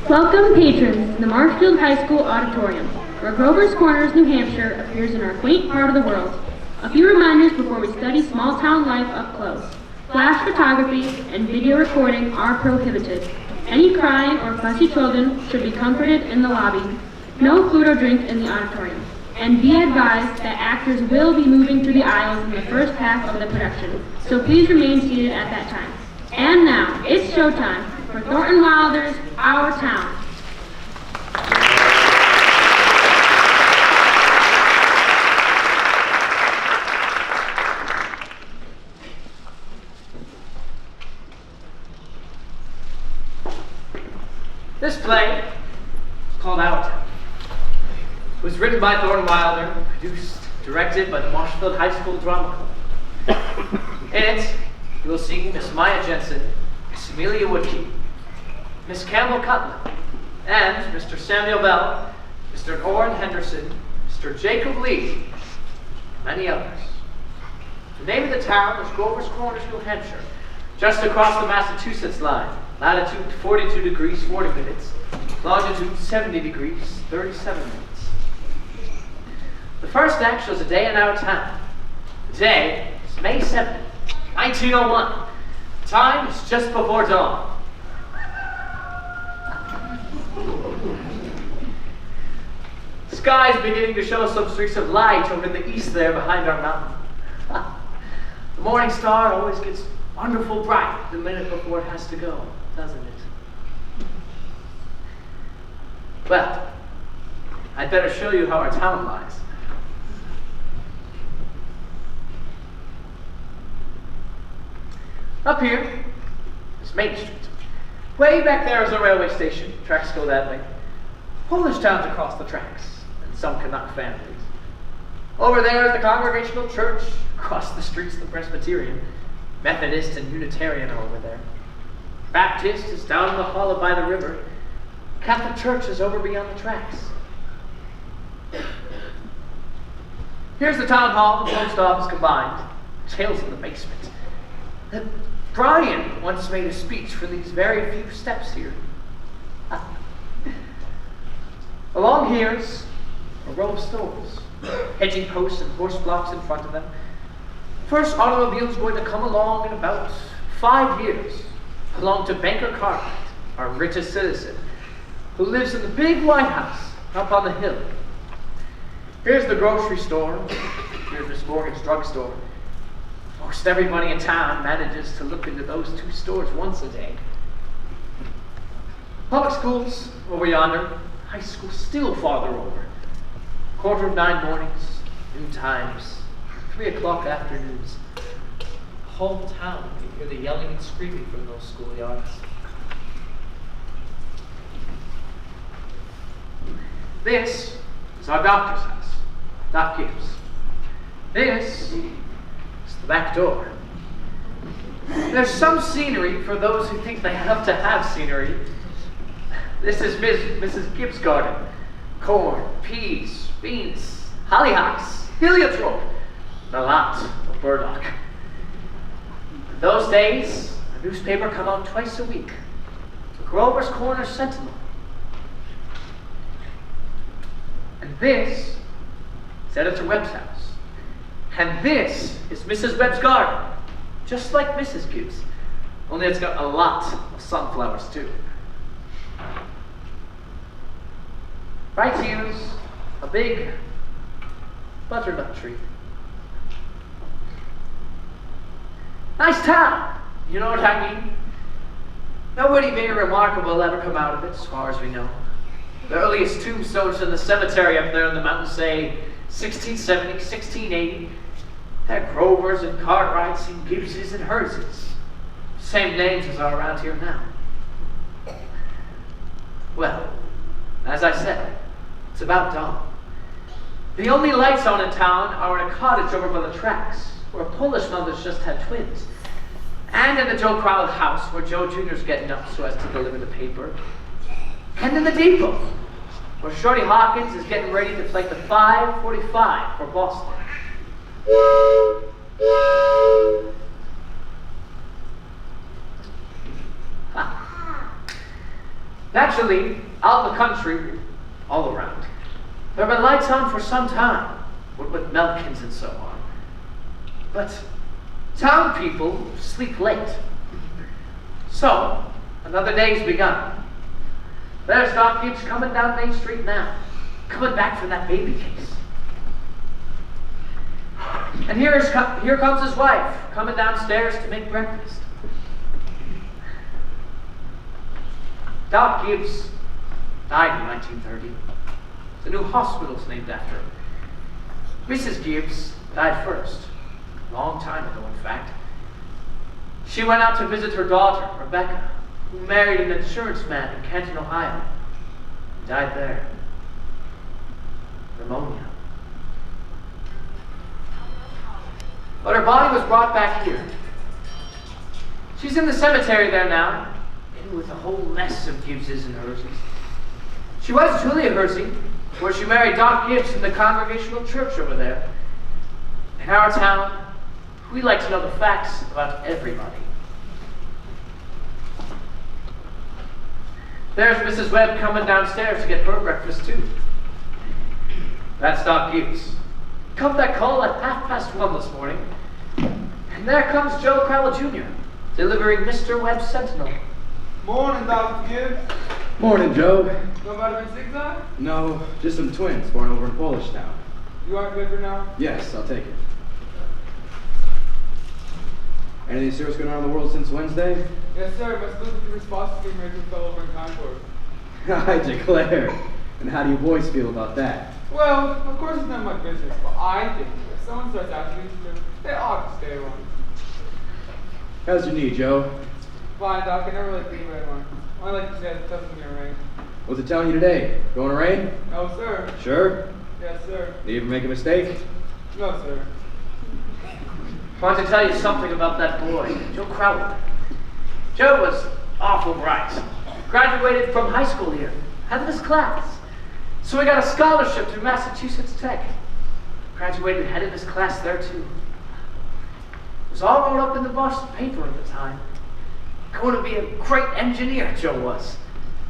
Welcome patrons to the Marshfield High School Auditorium, where Grover's Corners, New Hampshire appears in our quaint part of the world. A few reminders before we study small town life up close. Flash photography and video recording are prohibited. Any crying or fussy children should be comforted in the lobby. No food or drink in the auditorium. And be advised that actors will be moving through the aisles in the first half of the production, so please remain seated at that time. And now, it's showtime for Thornton Wilder's Our Town. This play, called Our Town, was written by Thornton Wilder, produced, directed by the Marshfield High School Drama Club. In it, you will see Miss Maya Jensen, Miss Amelia Woodkey, Miss Campbell Cutler, and Mr. Samuel Bell, Mr. Orrin Henderson, Mr. Jacob Lee, and many others. The name of the town is Grover's Corners, New Hampshire, just across the Massachusetts line. Latitude 42 degrees 40 minutes, longitude 70 degrees 37 minutes. The first act shows a day in our town. The day is May 7th, 1901. The time is just before dawn. The sky is beginning to show some streaks of light over in the east there behind our mountain. The morning star always gets wonderful bright the minute before it has to go, doesn't it? Well, I'd better show you how our town lies. Up here is Main Street. Way back there is a railway station. Tracks go that way. Polish towns across the tracks, and some Canuck families. Over there is the Congregational Church. Across the street's the Presbyterian. Methodist and Unitarian are over there. Baptist is down in the hollow by the river. Catholic Church is over beyond the tracks. Here's the town hall and the post office combined. Jail's in the basement. Brian once made a speech for these very few steps here. Along here's a row of stores, hedging posts and horse blocks in front of them. First automobile's going to come along in about 5 years. Belong to Banker Cartwright, our richest citizen, who lives in the big White House up on the hill. Here's the grocery store. Here's Miss Morgan's drugstore. Most everybody in town manages to look into those two stores once a day. Public schools over yonder. High school still farther over. 9:15 mornings, noon times, 3 o'clock afternoons. The whole town can hear the yelling and screaming from those schoolyards. This is our doctor's house, Doc Gibbs. This is the back door. There's some scenery for those who think they have to have scenery. This is Mrs. Gibbs' garden. Corn, peas, beans, hollyhocks, heliotrope, and a lot of burdock. In those days, a newspaper come out twice a week. The Grover's Corners Sentinel. And this is Editor Webb's house. And this is Mrs. Webb's garden. Just like Mrs. Gibbs. Only it's got a lot of sunflowers too. Right here's a big butternut tree. Nice town, you know what I mean? Nobody very remarkable will ever come out of it, as far as we know. The earliest tombstones in the cemetery up there in the mountains say 1670, 1680. They're Grovers and Cartwrights and Gibbses and Herzes. Same names as are around here now. Well, as I said, it's about dawn. The only lights on in town are in a cottage over by the tracks, where Polish mothers just had twins. And in the Joe Crowell house, where Joe Jr.'s getting up so as to deliver the paper. And in the depot, where Shorty Hawkins is getting ready to flight the 5:45 for Boston. Naturally, out in the country, all around, there have been lights on for some time, what with Melkins and so on. But town people sleep late. So, another day's begun. There's Doc Gibbs coming down Main Street now, coming back from that baby case. And here comes his wife, coming downstairs to make breakfast. Doc Gibbs died in 1930. The new hospital's named after him. Mrs. Gibbs died first, a long time ago, in fact. She went out to visit her daughter, Rebecca, who married an insurance man in Canton, Ohio. He died there. Pneumonia. But her body was brought back here. She's in the cemetery there now, in with a whole mess of Gibbses and Herseys. She was Julia Hersey, where she married Doc Gibbs in the Congregational Church over there. In our town, we like to know the facts about everybody. There's Mrs. Webb coming downstairs to get her breakfast too. That's Doc Gibbs. Cut that call at 1:30 this morning. And there comes Joe Crowell Jr., delivering Mr. Webb's Sentinel. Morning, Dr. Gibbs. Morning, Joe. No vitamin zigzag? No, just some twins born over in Polish Town. You aren't good for now? Yes, I'll take it. Anything serious going on in the world since Wednesday? Yes, sir. My school computer's foster team raising fell over in Concord. I declare. And how do you boys feel about that? Well, of course it's none of my business, but I think if someone starts asking me to, they ought to stay alone. How's your knee, Joe? Fine, Doc. I never really think about one. I like to say it doesn't gonna rain. What's it telling you today? Going to rain? No, sir. Sure? Yes, sir. Did you ever make a mistake? No, sir. I want to tell you something about that boy, Joe Crowell. Joe was awful bright. Graduated from high school here, head of his class. So he got a scholarship to Massachusetts Tech. Graduated head of his class there too. It was all wrote up in the Boston paper at the time. Going to be a great engineer, Joe was.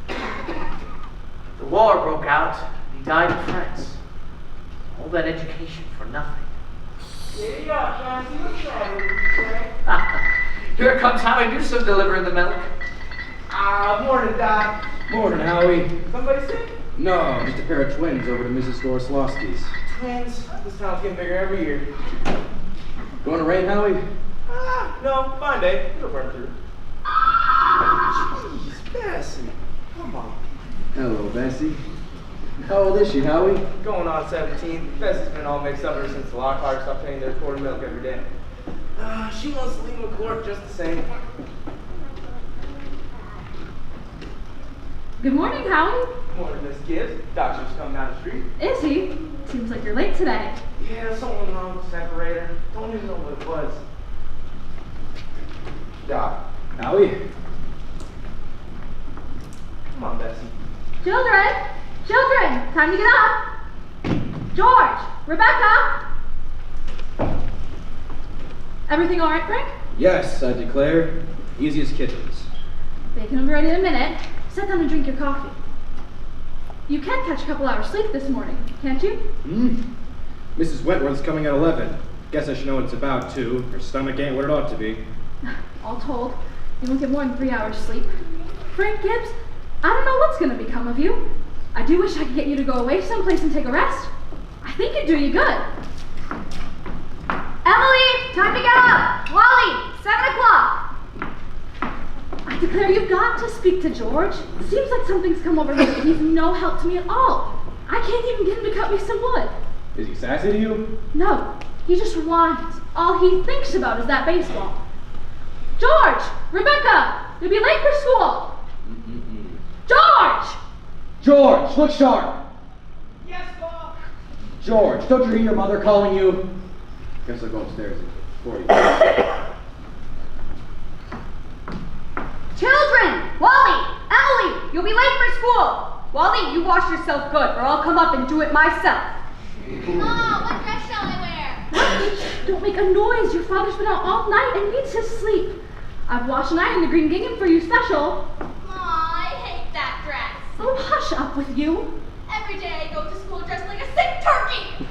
The war broke out, and he died in France. All that education for nothing. Here comes Howie Newsom delivering the milk. Morning, Doc. Morning, Howie. Somebody sick? No, just a pair of twins over to Mrs. Goroslowski's. Twins. This town's getting bigger every year. Going to rain, Howie? No, fine day. It'll burn through. Jeez, Bessie. Come on. Hello, Bessie. How old is she, Howie? Going on 17. Bessie's been all mixed up ever since the Lockhart stopped paying their quart of milk every day. She wants to leave McCourt just the same. Good morning, Howie. Morning, Miss Gibbs. Doc's just come down the street. Is he? Seems like you're late today. Yeah, something wrong with the separator. Don't even know what it was. Doc, Howie? come on, Bessie. Children! Children! Time to get up! George! Rebecca! Everything all right, Frank? Yes, I declare. Easy as kittens. Bacon will be ready in a minute. Sit down and drink your coffee. You can catch a couple hours sleep this morning, can't you? Mrs. Wentworth's coming at 11. Guess I should know what it's about, too. Her stomach ain't what it ought to be. All told, you won't get more than 3 hours sleep. Frank Gibbs, I don't know what's going to become of you. I do wish I could get you to go away someplace and take a rest. I think it'd do you good. Emily, time to get up. Wally, 7 o'clock. I declare you've got to speak to George. It seems like something's come over him and he's no help to me at all. I can't even get him to cut me some wood. Is he sassy to you? No, he just whines. All he thinks about is that baseball. George! Rebecca! You'll be late for school! George! George, look sharp! Yes, Bob. George, don't you hear your mother calling you? Guess I'll go upstairs for you. Children! Wally! Emily! You'll be late for school! Wally, you wash yourself good, or I'll come up and do it myself. Mom, what dress shall I wear? Don't make a noise. Your father's been out all night and needs his sleep. I've washed and ironed the green gingham for you special. Aw, I hate that dress. So hush up with you. Every day I go to school dressed like a sick turkey.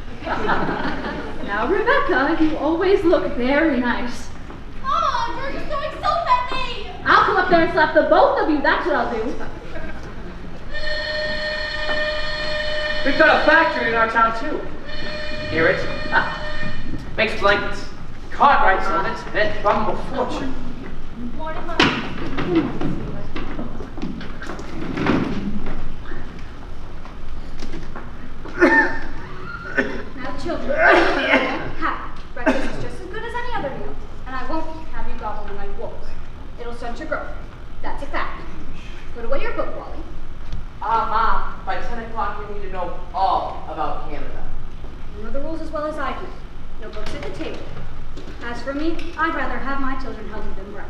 Now, Rebecca, you always look very nice. Mom, you're just throwing soap at me. I'll come up there and slap the both of you. That's what I'll do. We've got a factory in our town too. Hear it? Makes blankets. Cartwrights on it, and from a fortune. Morning, Mom. Now, children, hi. Breakfast is just as good as any other meal, and I won't have you gobbling like wolves. It'll stunt your growth. That's a fact. Put away your book, Wally. Mom, by 10 o'clock we need to know all about Canada. You know the rules as well as I do. No books at the table. As for me, I'd rather have my children healthy than bright.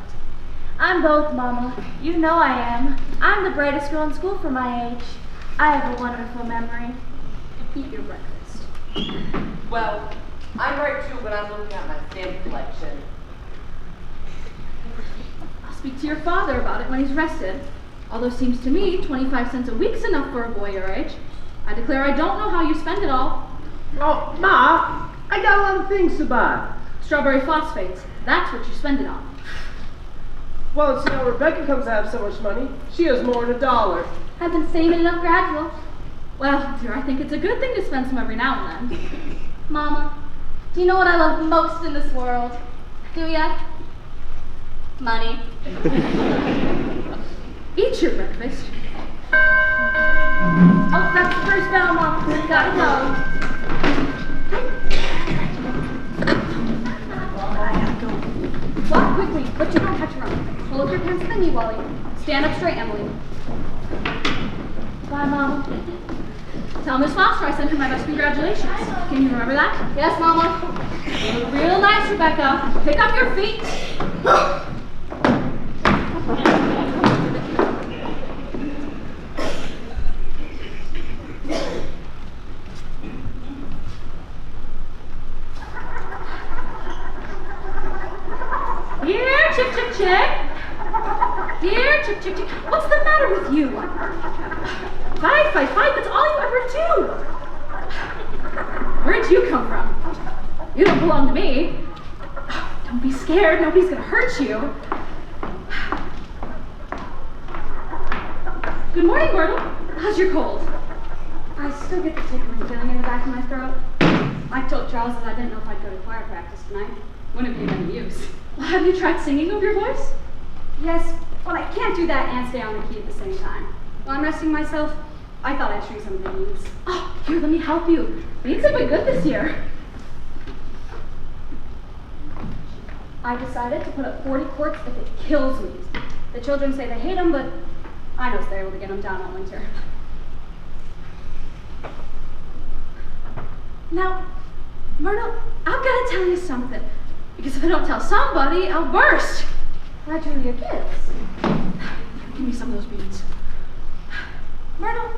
I'm both, Mama. You know I am. I'm the brightest girl in school for my age. I have a wonderful memory. Eat your breakfast. Well, I'm right too, but I'm looking at my stamp collection. I'll speak to your father about it when he's rested. Although seems to me 25 cents a week's enough for a boy your age. I declare I don't know how you spend it all. Oh, Ma, I got a lot of things to buy. Strawberry phosphates. That's what you spend it on. Well, see how Rebecca comes to have so much money. She has more than $1. I've been saving it up gradual. Well, dear, I think it's a good thing to spend some every now and then. Mama, do you know what I love most in this world? Do ya? Money. Eat your breakfast. Oh, that's the first bell, Mom. Gotta go. Walk quickly, but you don't touch your own. Pull up your pants thingy, Wally. Stand up straight, Emily. Bye, Mom. Tell Miss Foster I sent her my best congratulations. Can you remember that? Yes, Mama. You look real nice, Rebecca. Pick up your feet. Here, chick, chick, chick. Here, chick, chick, chick. What's the matter with you? Fight, fight, fight. That's all you ever do. Where'd you come from? You don't belong to me. Don't be scared. Nobody's gonna hurt you. Good morning, Myrtle. How's your cold? I still get the tickling feeling in the back of my throat. I told Charles that I didn't know if I'd go to choir practice tonight. Wouldn't be of any use. Well, have you tried singing over your voice? Yes, but I can't do that and stay on the key at the same time. While I'm resting myself, I thought I'd show you some videos. Oh, here, let me help you. Beats have been good this year. I decided to put up 40 quarts if it kills me. The children say they hate them, but I know they're able to get them down all winter. Now, Myrtle, I've got to tell you something. Because if I don't tell somebody, I'll burst. Why, Julia Gibbs? Give me some of those beads. Myrtle,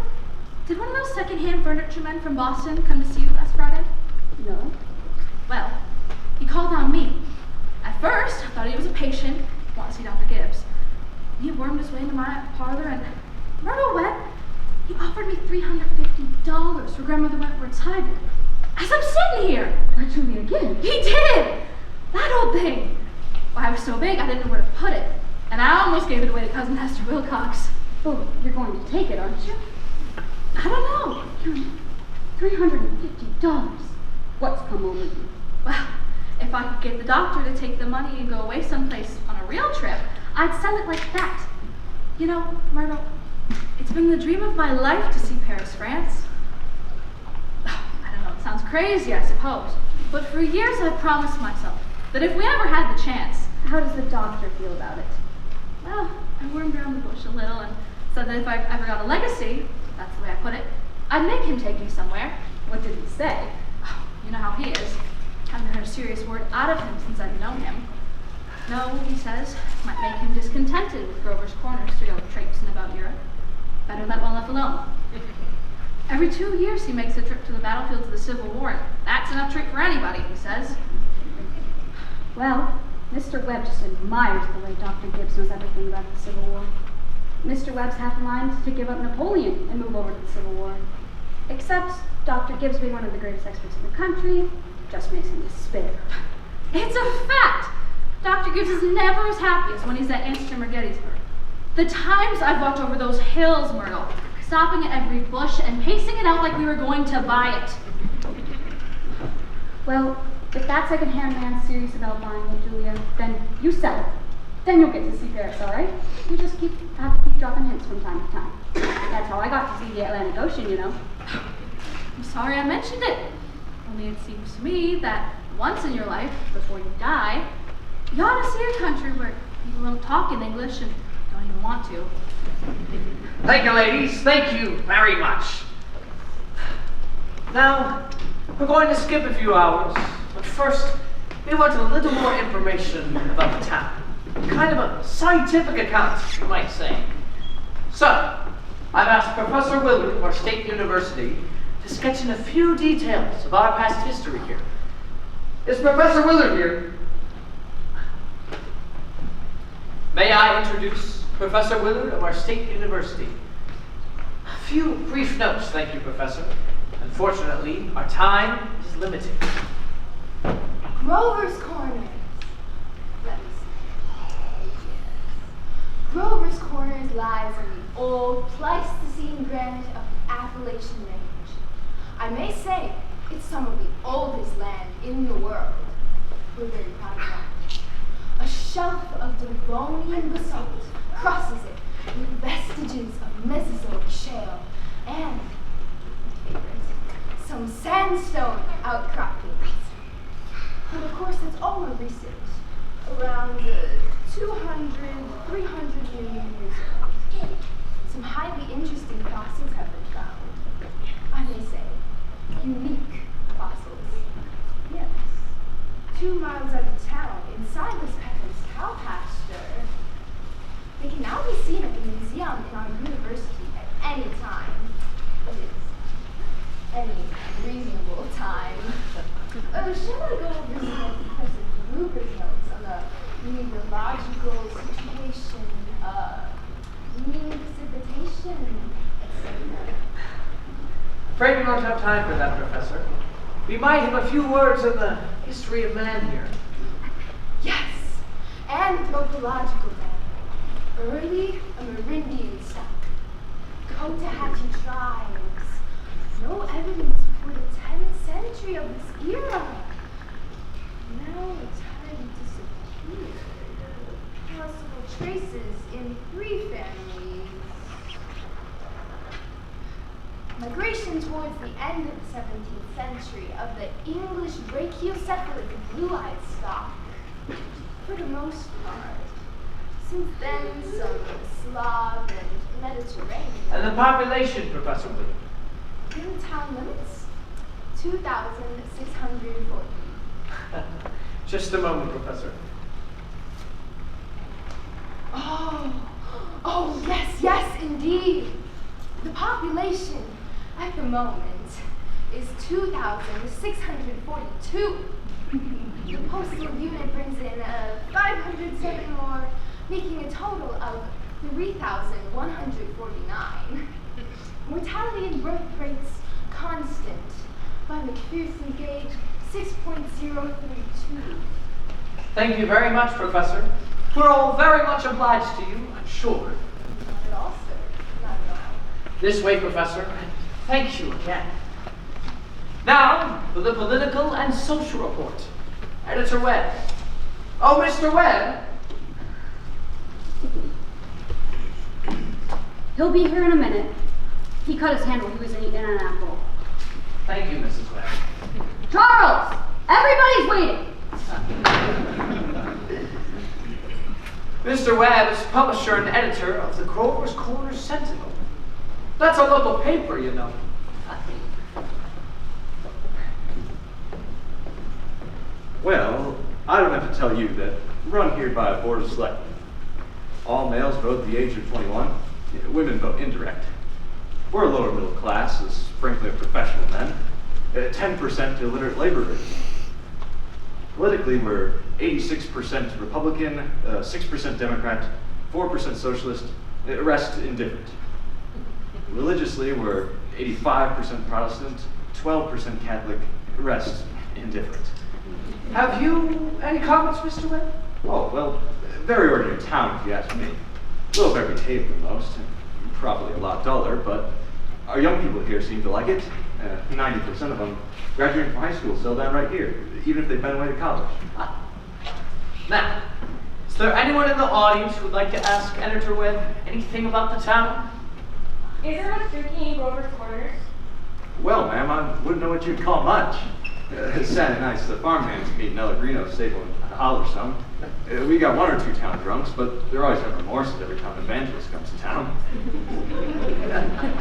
did one of those second-hand furniture men from Boston come to see you last Friday? No. Well, he called on me. At first, I thought he was a patient, wanted to see Dr. Gibbs. He wormed his way into my parlor and, Myrtle wet, he offered me $350 for Grandmother Wentworth's hybrid. As I'm sitting here. Why, Julia Gibbs? He did! That old thing. Well, I was so big I didn't know where to put it. And I almost gave it away to Cousin Hester Wilcox. Oh, you're going to take it, aren't you? I don't know. $350. What's come over you? Well, if I could get the doctor to take the money and go away someplace on a real trip, I'd sell it like that. You know, Myrtle, it's been the dream of my life to see Paris, France. Oh, I don't know, it sounds crazy, I suppose. But for years I've promised myself that if we ever had the chance. How does the doctor feel about it? Well, I wormed around the bush a little and said that if I ever got a legacy, that's the way I put it, I'd make him take me somewhere. What did he say? Oh, you know how he is. I haven't heard a serious word out of him since I've known him. No, he says, might make him discontented with Grover's Corners to go traipsing about Europe. Better let well left alone. Every 2 years he makes a trip to the battlefields of the Civil War, and that's enough treat for anybody, he says. Well, Mr. Webb just admires the way Dr. Gibbs knows everything about the Civil War. Mr. Webb's half in line to give up Napoleon and move over to the Civil War. Except Dr. Gibbs, being one of the greatest experts in the country, just makes him despair. It's a fact! Dr. Gibbs is never as happy as when he's at Amsterdam or Gettysburg. The times I've walked over those hills, Myrtle, stopping at every bush and pacing it out like we were going to buy it. Well, if that second-hand man's serious about buying it, Julia, then you sell it. Then you'll get to see Paris, all right? You just have to keep dropping hints from time to time. That's how I got to see the Atlantic Ocean, you know. I'm sorry I mentioned it. Only it seems to me that once in your life, before you die, you ought to see a country where people don't talk in English and don't even want to. Thank you, ladies. Thank you very much. Now, we're going to skip a few hours, but first, we want a little more information about the town. Kind of a scientific account, you might say. So, I've asked Professor Willard of our state university to sketch in a few details about our past history here. Is Professor Willard here? May I introduce Professor Willard of our state university? A few brief notes, thank you, Professor. Unfortunately, our time is limited. Grover's Corners. Let me see. Grover's Corners lies on the old Pleistocene granite of the Appalachian Range. I may say it's some of the oldest land in the world. We're very proud of that. A shelf of Devonian basalt crosses it with vestiges of Mesozoic shale and, favorite, some sandstone outcroppings. But of course, that's all more recent, around 200, 300 million years old. Some highly interesting fossils have been found. I may say, unique fossils. Yes. 2 miles out of town, inside this Peckhams cow pasture. They can now be seen at the museum in our university at any time. That is, any reasonable time. Shall I go over some of Professor Gruber's notes on the meteorological situation, mean precipitation, etc.? Afraid we won't have time for that, Professor. We might have a few words on the history of man here. Yes, anthropological man. Early Amerindian stock. Cotahatchee tribes. No evidence before the 10th century of this era. Now entirely disappeared. Possible traces in 3 families. Migration towards the end of the 17th century of the English brachiocephalic blue-eyed stock, for the most part. Since then, some Slav and Mediterranean. And the population, Professor Willard? In town limits, 2,640. Just a moment, Professor. Oh, yes, indeed. The population at the moment is 2,642. The postal unit brings in 507 more, making a total of 3,149. Mortality and birth rates constant by McPherson gauge 6.032. Thank you very much, Professor. We're all very much obliged to you, I'm sure. Not at all, sir. Not at all. This way, Professor. Thank you again. Now, for the political and social report. Editor Webb. Oh, Mr. Webb. He'll be here in a minute. He cut his hand while he was eating an apple. Thank you, Mrs. Webb. Charles! Everybody's waiting! Mr. Webb is publisher and editor of the Grover's Corners Sentinel. That's a local paper, you know. Well, I don't have to tell you that we're run here by a board of selectmen. All males vote at the age of 21. Women vote indirect. We're a lower middle class, as frankly professional men. 10% illiterate laborers. Politically, we're 86% Republican, 6% Democrat, 4% Socialist, rest indifferent. Religiously, we're 85% Protestant, 12% Catholic, rest indifferent. Have you any comments, Mr. Webb? Oh, well, very ordinary town, if you ask me. A little better behaved than most, and probably a lot duller, but our young people here seem to like it. 90% of them graduating from high school settle down right here, even if they've been away to college. Now, is there anyone in the audience who would like to ask Editor Webb anything about the town? Is there much drinking in Grover's Corners? Well, ma'am, I wouldn't know what you'd call much. Saturday nights, the farmhands meet in Pellegrino's stable in Hollerstone. We got one or two town drunks, but they're always have remorses every time an evangelist comes to town.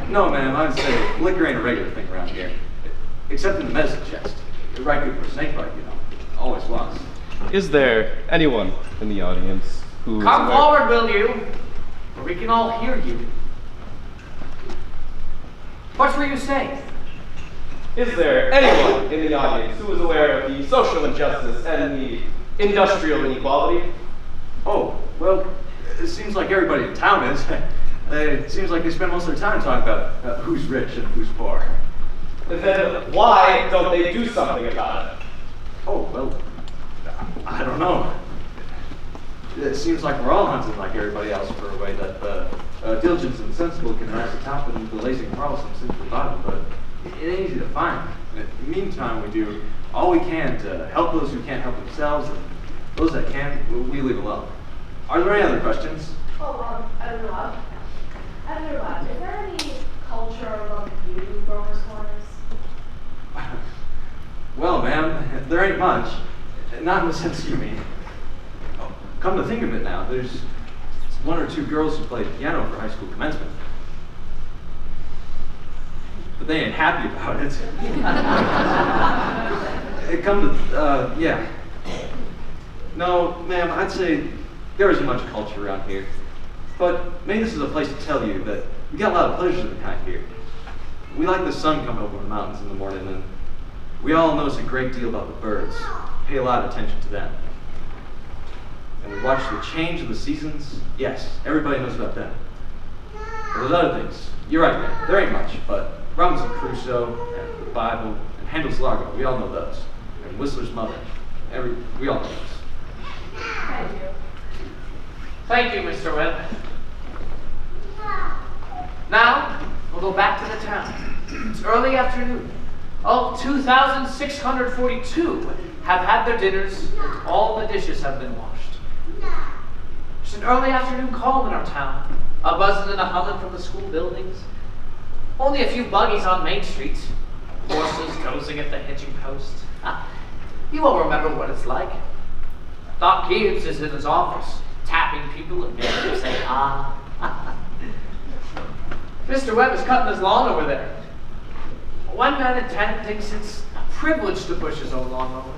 No, ma'am, I'd say liquor ain't a regular thing around here. Except in the medicine chest. Right good for a snake bite, you know. Always was. Is there anyone in the audience who Come forward, will you? Where we can all hear you. What were you saying? Is there anyone in the audience who is aware of the social injustice and the industrial inequality? Oh, well, it seems like everybody in town is. It seems like they spend most of their time talking about who's rich and who's poor. Then why don't they do something about it? Oh, well, I don't know. It seems like we're all hunting like everybody else for a way that diligent and sensible can rise to the top and the lazy and quarrelsome sink to the bottom, but it ain't easy to find. In the meantime, we do all we can to help those who can't help themselves, and those that can, we leave alone. Are there any other questions? I don't know. Is there any culture among you Grover's Corners? Well, ma'am, there ain't much. Not in the sense you mean. Oh, come to think of it now, there's one or two girls who play piano for high school commencement. But they ain't happy about it. Yeah. No, ma'am, I'd say there isn't much culture around here. But maybe this is a place to tell you that we got a lot of pleasures of the kind here. We like the sun coming over the mountains in the morning, and we all notice a great deal about the birds, pay a lot of attention to them. And we watch the change of the seasons. Yes, everybody knows about them. But there's other things. You're right, man, there ain't much, but Robinson Crusoe, and the Bible, and Handel's Largo, we all know those. And Whistler's Mother, we all know those. Thank you. Thank you, Mr. Webb. Now, we'll go back to the town. It's early afternoon. All 2,642 have had their dinners, and all the dishes have been washed. It's an early afternoon calm in our town, a buzzing and a humming from the school buildings. Only a few buggies on Main Street, horses dozing at the hitching post. You all remember what it's like. Doc Gibbs is in his office, tapping people and making them say, ah. Mr. Webb is cutting his lawn over there. One man in 10 thinks it's a privilege to push his own lawnmower.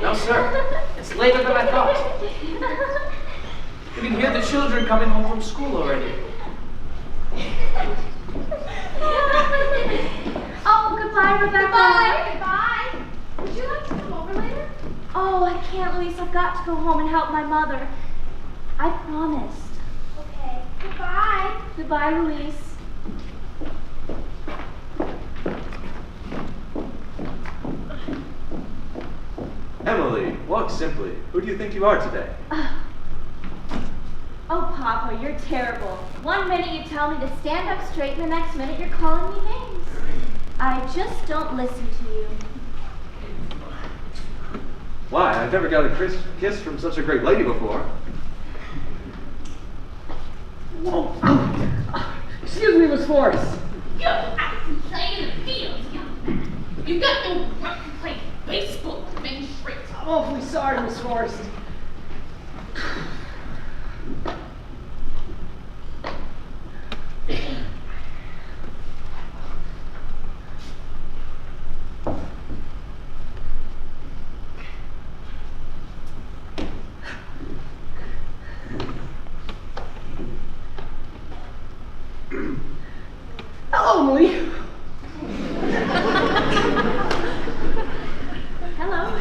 No, sir. It's later than I thought. You can hear the children coming home from school already. Oh, goodbye, Rebecca. Goodbye. Would you like to come over later? Oh, I can't, Louise. I've got to go home and help my mother. I promised. Okay. Goodbye. Goodbye, Louise. Emily, walk simply. Who do you think you are today? Oh, Papa, you're terrible. One minute you tell me to stand up straight, and the next minute you're calling me names. I just don't listen to you. Why? I've never got a kiss from such a great lady before. Excuse me, Miss Forrest. You're out playing in the fields, young man. You got no right to play baseball on Main Street. I'm awfully sorry, Miss Forrest. Hello, Emily. Hello.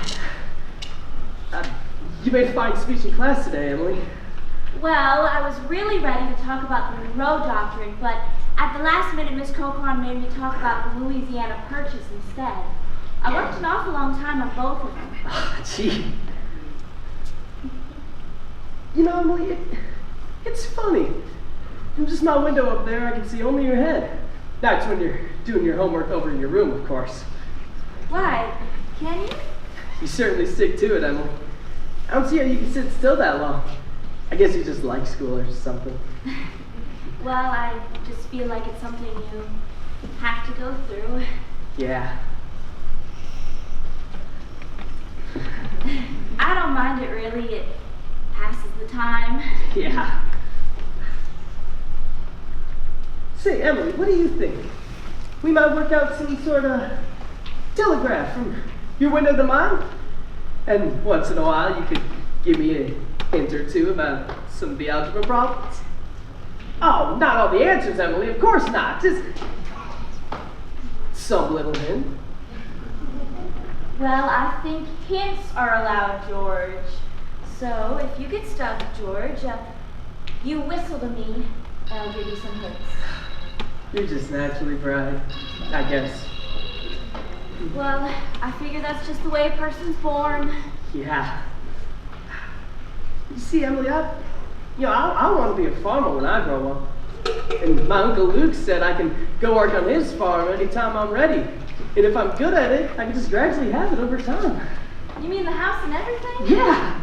You made a fine speech in class today, Emily. Well, I was really ready to talk about the Monroe Doctrine, but at the last minute, Miss Cocon made me talk about the Louisiana Purchase instead. I worked an awful long time on both of them. Ah, gee. You know, Emily, it's funny. From just my window up there, I can see only your head. That's when you're doing your homework over in your room, of course. Why? Can you? You certainly stick to it, Emily. I don't see how you can sit still that long. I guess you just like school or something. Well, I just feel like it's something you have to go through. Yeah. I don't mind it really. It passes the time. Yeah. Say, Emily, what do you think? We might work out some sort of telegraph from your window to mine? And once in a while, you could give me a hint or two about some of the algebra problems? Oh, not all the answers, Emily, of course not. Just some little hint. Well, I think hints are allowed, George. So, if you get stuck, George, you whistle to me, and I'll give you some hints. You're just naturally bright, I guess. Well, I figure that's just the way a person's born. Yeah. You see, Emily, I want to be a farmer when I grow up. And my Uncle Luke said I can go work on his farm anytime I'm ready. And if I'm good at it, I can just gradually have it over time. You mean the house and everything? Yeah.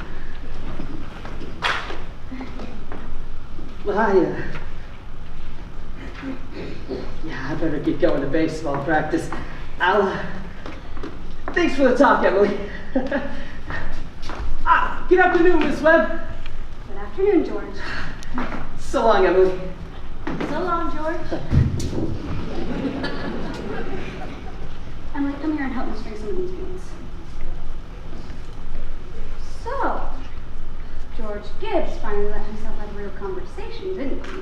Well, I better get going to baseball practice. Thanks for the talk, Emily. Good afternoon, Miss Webb. Good afternoon, George. So long, Emily. So long, George. Emily, come here and help me string some of these beans. So, George Gibbs finally let himself have a real conversation, didn't he?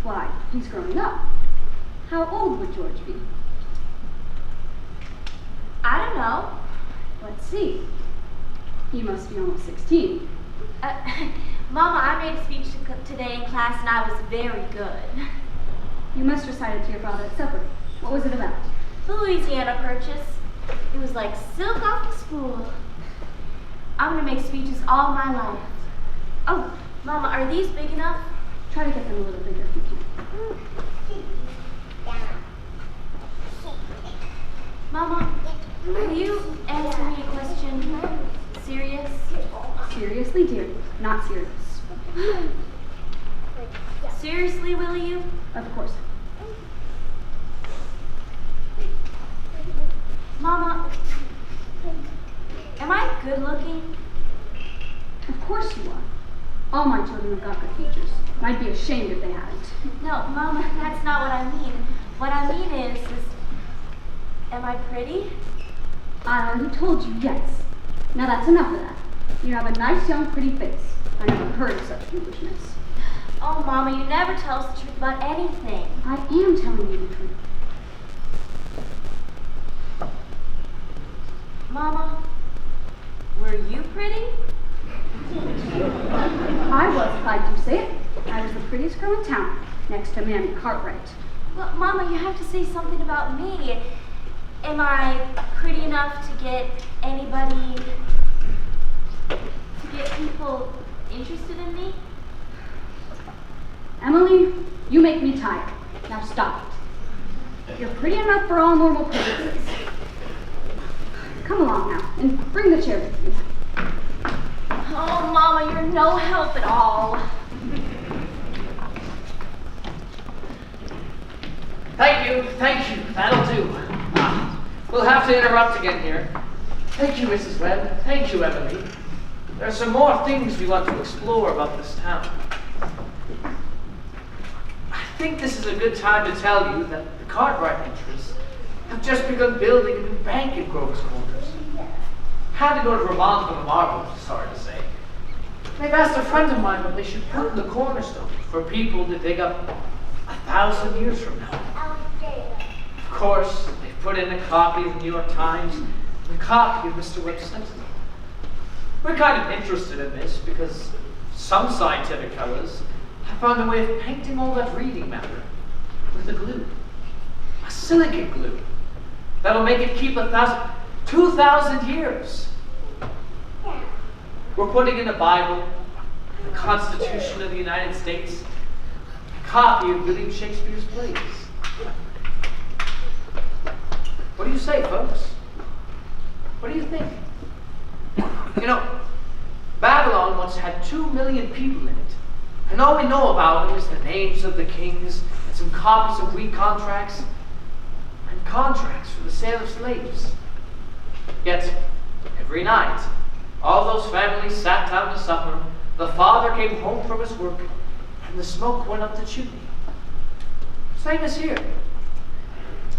Why, he's growing up. How old would George be? I don't know. Let's see. He must be almost 16. Mama, I made a speech today in class and I was very good. You must recite it to your father at supper. What was it about? The Louisiana Purchase. It was like silk off the spool. I'm gonna make speeches all my life. Oh, Mama, are these big enough? Try to get them a little bigger if you can. Mama, will you answer me a question? Serious? Seriously, dear. Not serious. Seriously, will you? Of course. Mama, am I good looking? Of course you are. All my children have got good features. I'd be ashamed if they hadn't. No, Mama, that's not what I mean. What I mean is am I pretty? I already told you yes. Now that's enough of that. You have a nice, young, pretty face. I never heard of such foolishness. Oh, Mama, you never tell us the truth about anything. I am telling you the truth. Mama, were you pretty? I was, if I do say it. I was the prettiest girl in town, next to Mammy Cartwright. Well, Mama, you have to say something about me. Am I pretty enough to get anybody, to get people interested in me? Emily, you make me tired. Now stop it. You're pretty enough for all normal purposes. Come along now, and bring the chair with you. Oh, Mama, you're no help at all. Thank you, that'll do. We'll have to interrupt again here. Thank you, Mrs. Webb. Thank you, Emily. There are some more things we want to explore about this town. I think this is a good time to tell you that the Cartwright interests have just begun building a new bank in Grover's Corners. Had to go to Vermont for the marbles, sorry to say. They've asked a friend of mine what they should put in the cornerstone for people to dig up 1,000 years from now. Of course, they've put in a copy of the New York Times and a copy of Mr. Webb's Sentinel. We're kind of interested in this because some scientific fellas have found a way of painting all that reading matter with a glue. A silicate glue. That'll make it keep 2,000 years. We're putting in the Bible, the Constitution of the United States, a copy of William Shakespeare's plays. What do you say, folks? What do you think? You know, Babylon once had 2 million people in it, and all we know about them is the names of the kings and some copies of wheat contracts and contracts for the sale of slaves. Yet, every night, all those families sat down to supper, the father came home from his work, and the smoke went up the chimney. Same as here.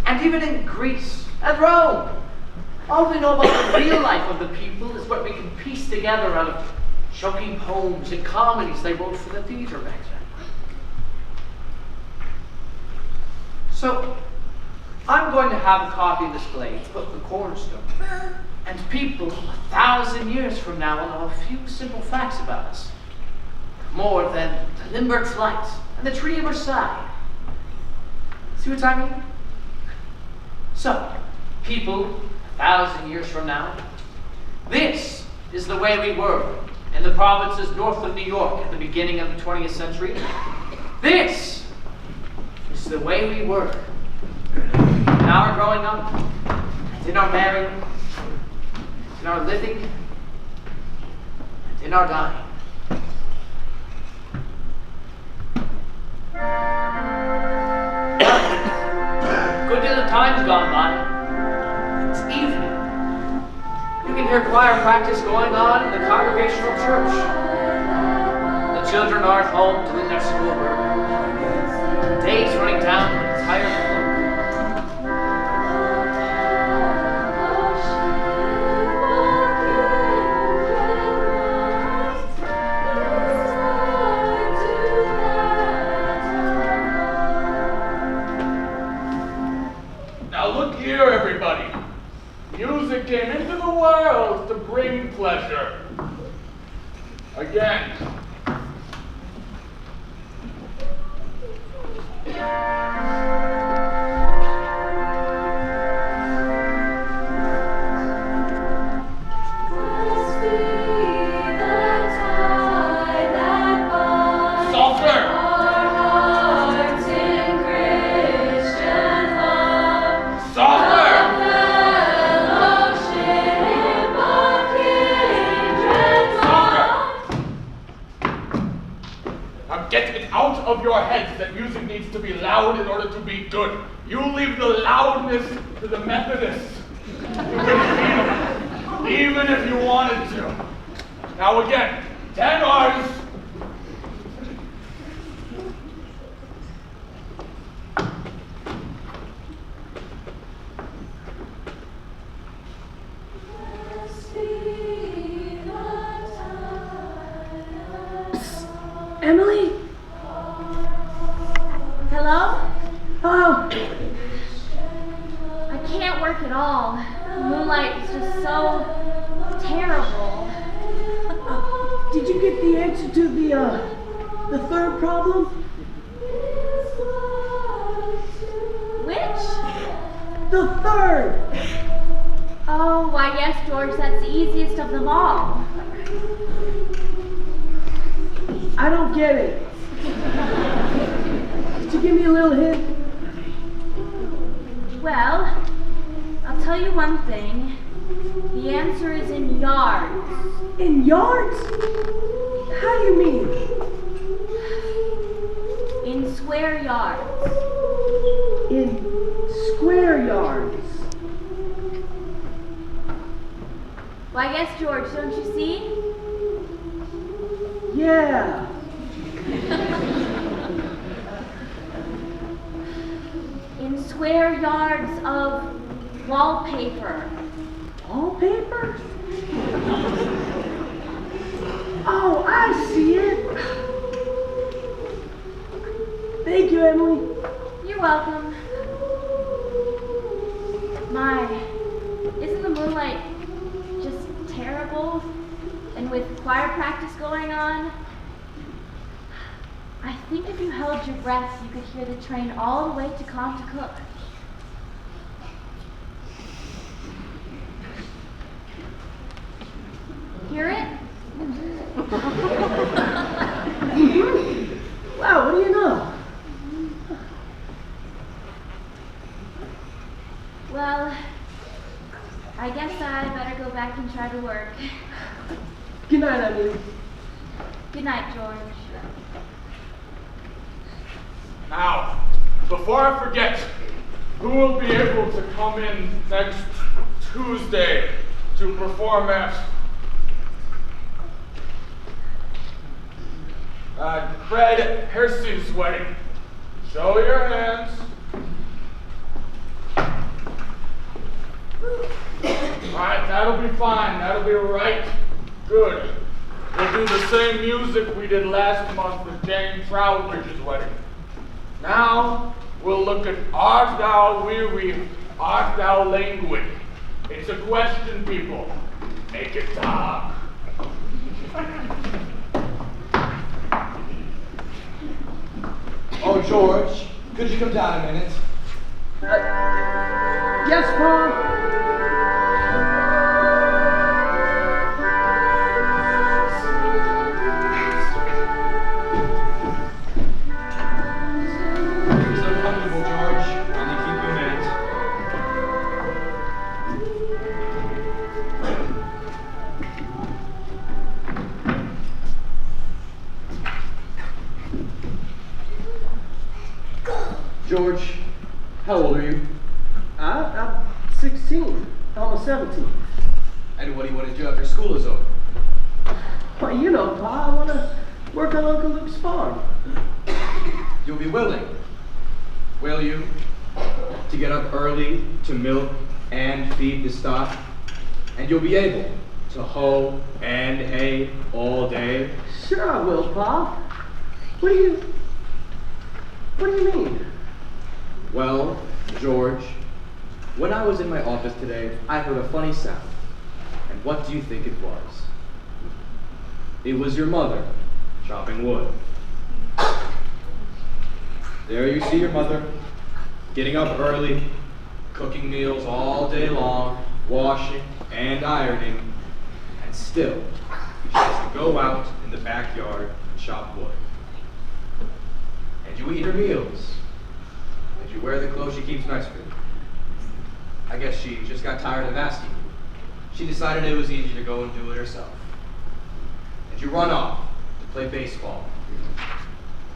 And even in Greece and Rome, all we know about the real life of the people is what we can piece together out of joking poems and comedies they wrote for the theater back then. So, I'm going to have a copy displayed to put in the cornerstone. And people 1,000 years from now will know a few simple facts about us. More than the Limburg flight and the tree of Versailles. See what I mean? So, people 1,000 years from now, this is the way we were in the provinces north of New York at the beginning of the 20th century. This is the way we were in our growing up, and in our marrying, in our living, and in our dying. Good deal of time's gone by. It's evening. You can hear choir practice going on in the congregational church. The children are at home doing their schoolwork. The day's running down like a tired clock. Here, everybody. Music came into the world to bring pleasure. Again. Of your heads that music needs to be loud in order to be good. You leave the loudness to the Methodists. You can feel it, even if you wanted to. Now again, tenors. Emily? Hello? Hello? I can't work at all. The moonlight is just so terrible. Did you get the answer to the third problem? Which? The third! Oh, why yes, George, that's the easiest of them all. I don't get it. Could you give me a little hint? Well, I'll tell you one thing. The answer is in yards. In yards? How do you mean? In square yards. In square yards. Why yes, George, don't you see? Yeah. In square yards of wallpaper. Wallpaper? Oh, I see it. Thank you, Emily. You're welcome. My, isn't the moonlight just terrible? And choir practice going on. I think if you held your breath, you could hear the train all the way to Cook. Hear it? Wow, what do you know? Well, I guess I better go back and try to work. Good night, Emily. Good night, George. Now, before I forget, who will be able to come in next Tuesday to perform at Fred Hersey's wedding? Show your hands. Alright, that'll be fine. That'll be right. Good. We'll do the same music we did last month with Jane Trowbridge's wedding. Now, we'll look at art thou weary, art thou languid? It's a question, people. Make it talk. Oh, George, could you come down a minute? Yes, Paul? You're so comfortable, George. Only keep you a minute. George, how old are you? I'm 16, almost 17. And what do you want to do after school is over? Well, you know, Pa, I want to work on Uncle Luke's farm. You'll be willing, will you, to get up early to milk and feed the stock? And you'll be able to hoe and hay all day? Sure I will, Pa. What do you mean? Well, George, when I was in my office today, I heard a funny sound. And what do you think it was? It was your mother chopping wood. There you see your mother, getting up early, cooking meals all day long, washing and ironing, and still she has to go out in the backyard and chop wood. And you eat her meals. And you wear the clothes she keeps nice for you. I guess she just got tired of asking you. She decided it was easier to go and do it herself. And you run off to play baseball.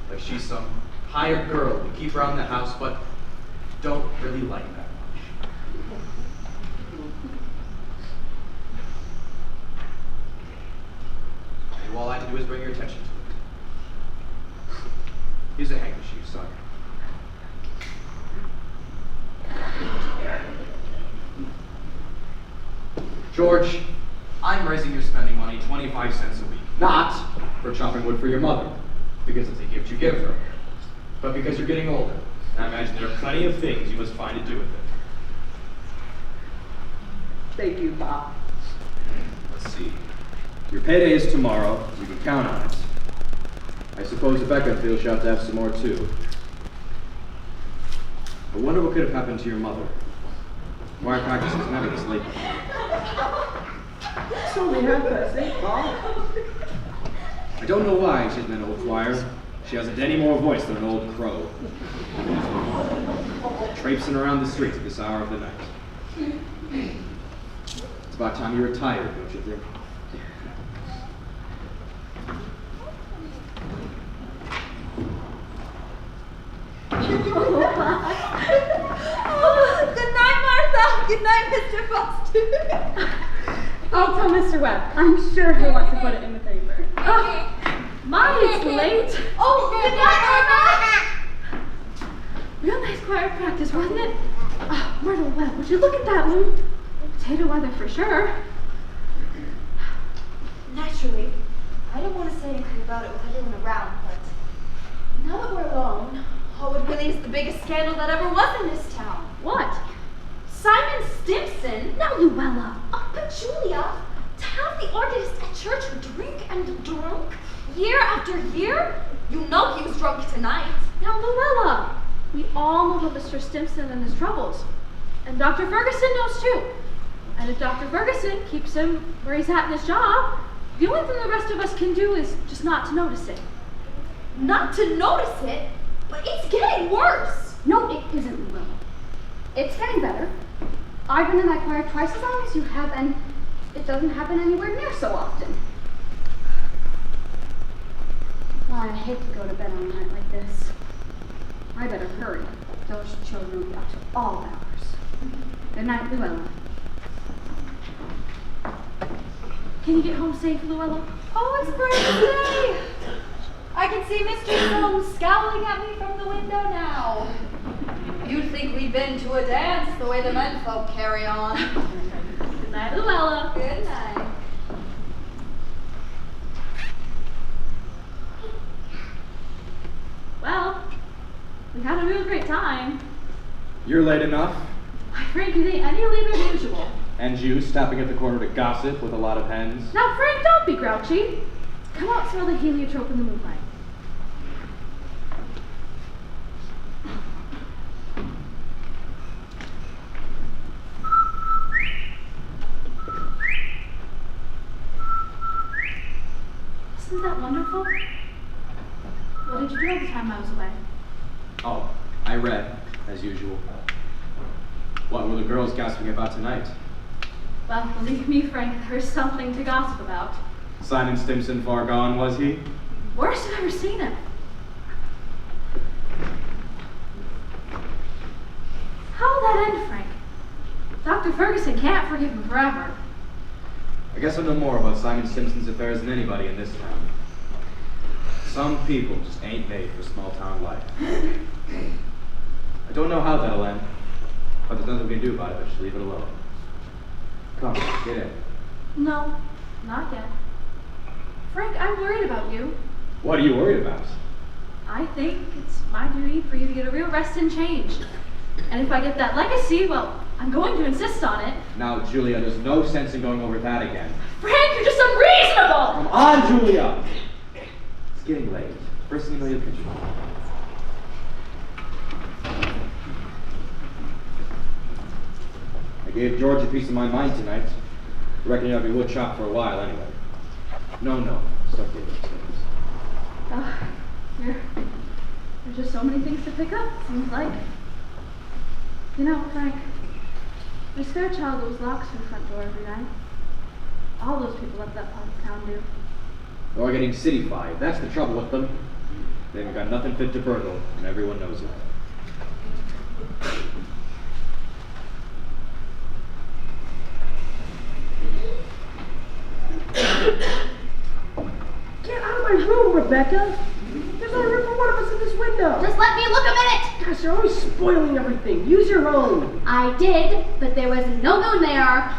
Like she's some hired girl you keep around the house, but don't really like that much. And all I had to do is bring your attention to it. Here's a handkerchief, son. George, I'm raising your spending money 25 cents a week. Not for chopping wood for your mother, because it's a gift you give her, but because you're getting older. And I imagine there are plenty of things you must find to do with it. Thank you, Pa. Let's see. Your payday is tomorrow. You can count on it. I suppose Rebecca feels she'll have to have some more too. I wonder what could have happened to your mother. Choir practice was never this late. It's only 8:30, Pa. I don't know why she's in an old choir. She hasn't any more voice than an old crow. Traipsing around the streets at this hour of the night. It's about time you retired, don't you think? Good night, Martha. Good night, Mr. Foster. I'll tell Mr. Webb. I'm sure he'll want to put it in the paper. My, it's late. Oh, good night, Martha. Real nice choir practice, wasn't it? Oh, Myrtle Webb, would you look at that one? Potato weather for sure. Naturally, I don't want to say anything about it with everyone around, but now that we're alone, oh, it really is the biggest scandal that ever was in this town. What? Simon Stimpson? Now, Luella. Oh, but Julia, to have the organist at church drink And drunk? Year after year? You know he was drunk tonight. Now, Luella, we all know about Mr. Stimson and his troubles. And Dr. Ferguson knows too. And if Dr. Ferguson keeps him where he's at in his job, the only thing the rest of us can do is just not to notice it. Not to notice it? But it's getting worse. No, it isn't, Luella. It's getting better. I've been in that choir twice as long as you have, and it doesn't happen anywhere near so often. I hate to go to bed on a night like this. I better hurry. Those children will be up to all hours. Good night, Luella. Can you get home safe, Luella? Oh, it's birthday! I can see Mr. Sloan scowling at me from the window now. You'd think we'd been to a dance the way the men folk carry on. Good night, Luella. Good night. Well, we had a real great time. You're late enough. Frank, it ain't any later than usual. And you stopping at the corner to gossip with a lot of hens. Now, Frank, don't be grouchy. Come out and smell the heliotrope in the moonlight. Isn't that wonderful? What did you do all the time I was away? Oh, I read, as usual. What were the girls gossiping about tonight? Well, believe me, Frank, there's something to gossip about. Simon Stimson far gone, was he? Worst I've ever seen him. How'll that end, Frank? Dr. Ferguson can't forgive him forever. I guess I know more about Simon Stimson's affairs than anybody in this town. Some people just ain't made for small town life. I don't know how that'll end, but there's nothing we can do about it but just leave it alone. Come, get in. No, not yet. Frank, I'm worried about you. What are you worried about? I think it's my duty for you to get a real rest and change. And if I get that legacy, well, I'm going to insist on it. Now, Julia, there's no sense in going over that again. Frank, you're just unreasonable! Come on, Julia! It's getting late. First thing you know, you'll catch me. I gave George a piece of my mind tonight. I reckon I'll be wood chopped for a while anyway. No. Stuff it upstairs. There's just so many things to pick up, seems like. You know, Frank, Miss Fairchild always locks her front door every night. All those people up that part of town do. They're getting city-fied. That's the trouble with them. They haven't got nothing fit to burgle, and everyone knows it. Get out of my room, Rebecca! There's not room for one of us in this window! Just let me look a minute! Gosh, you're always spoiling everything. Use your own. I did, but there was no moon there.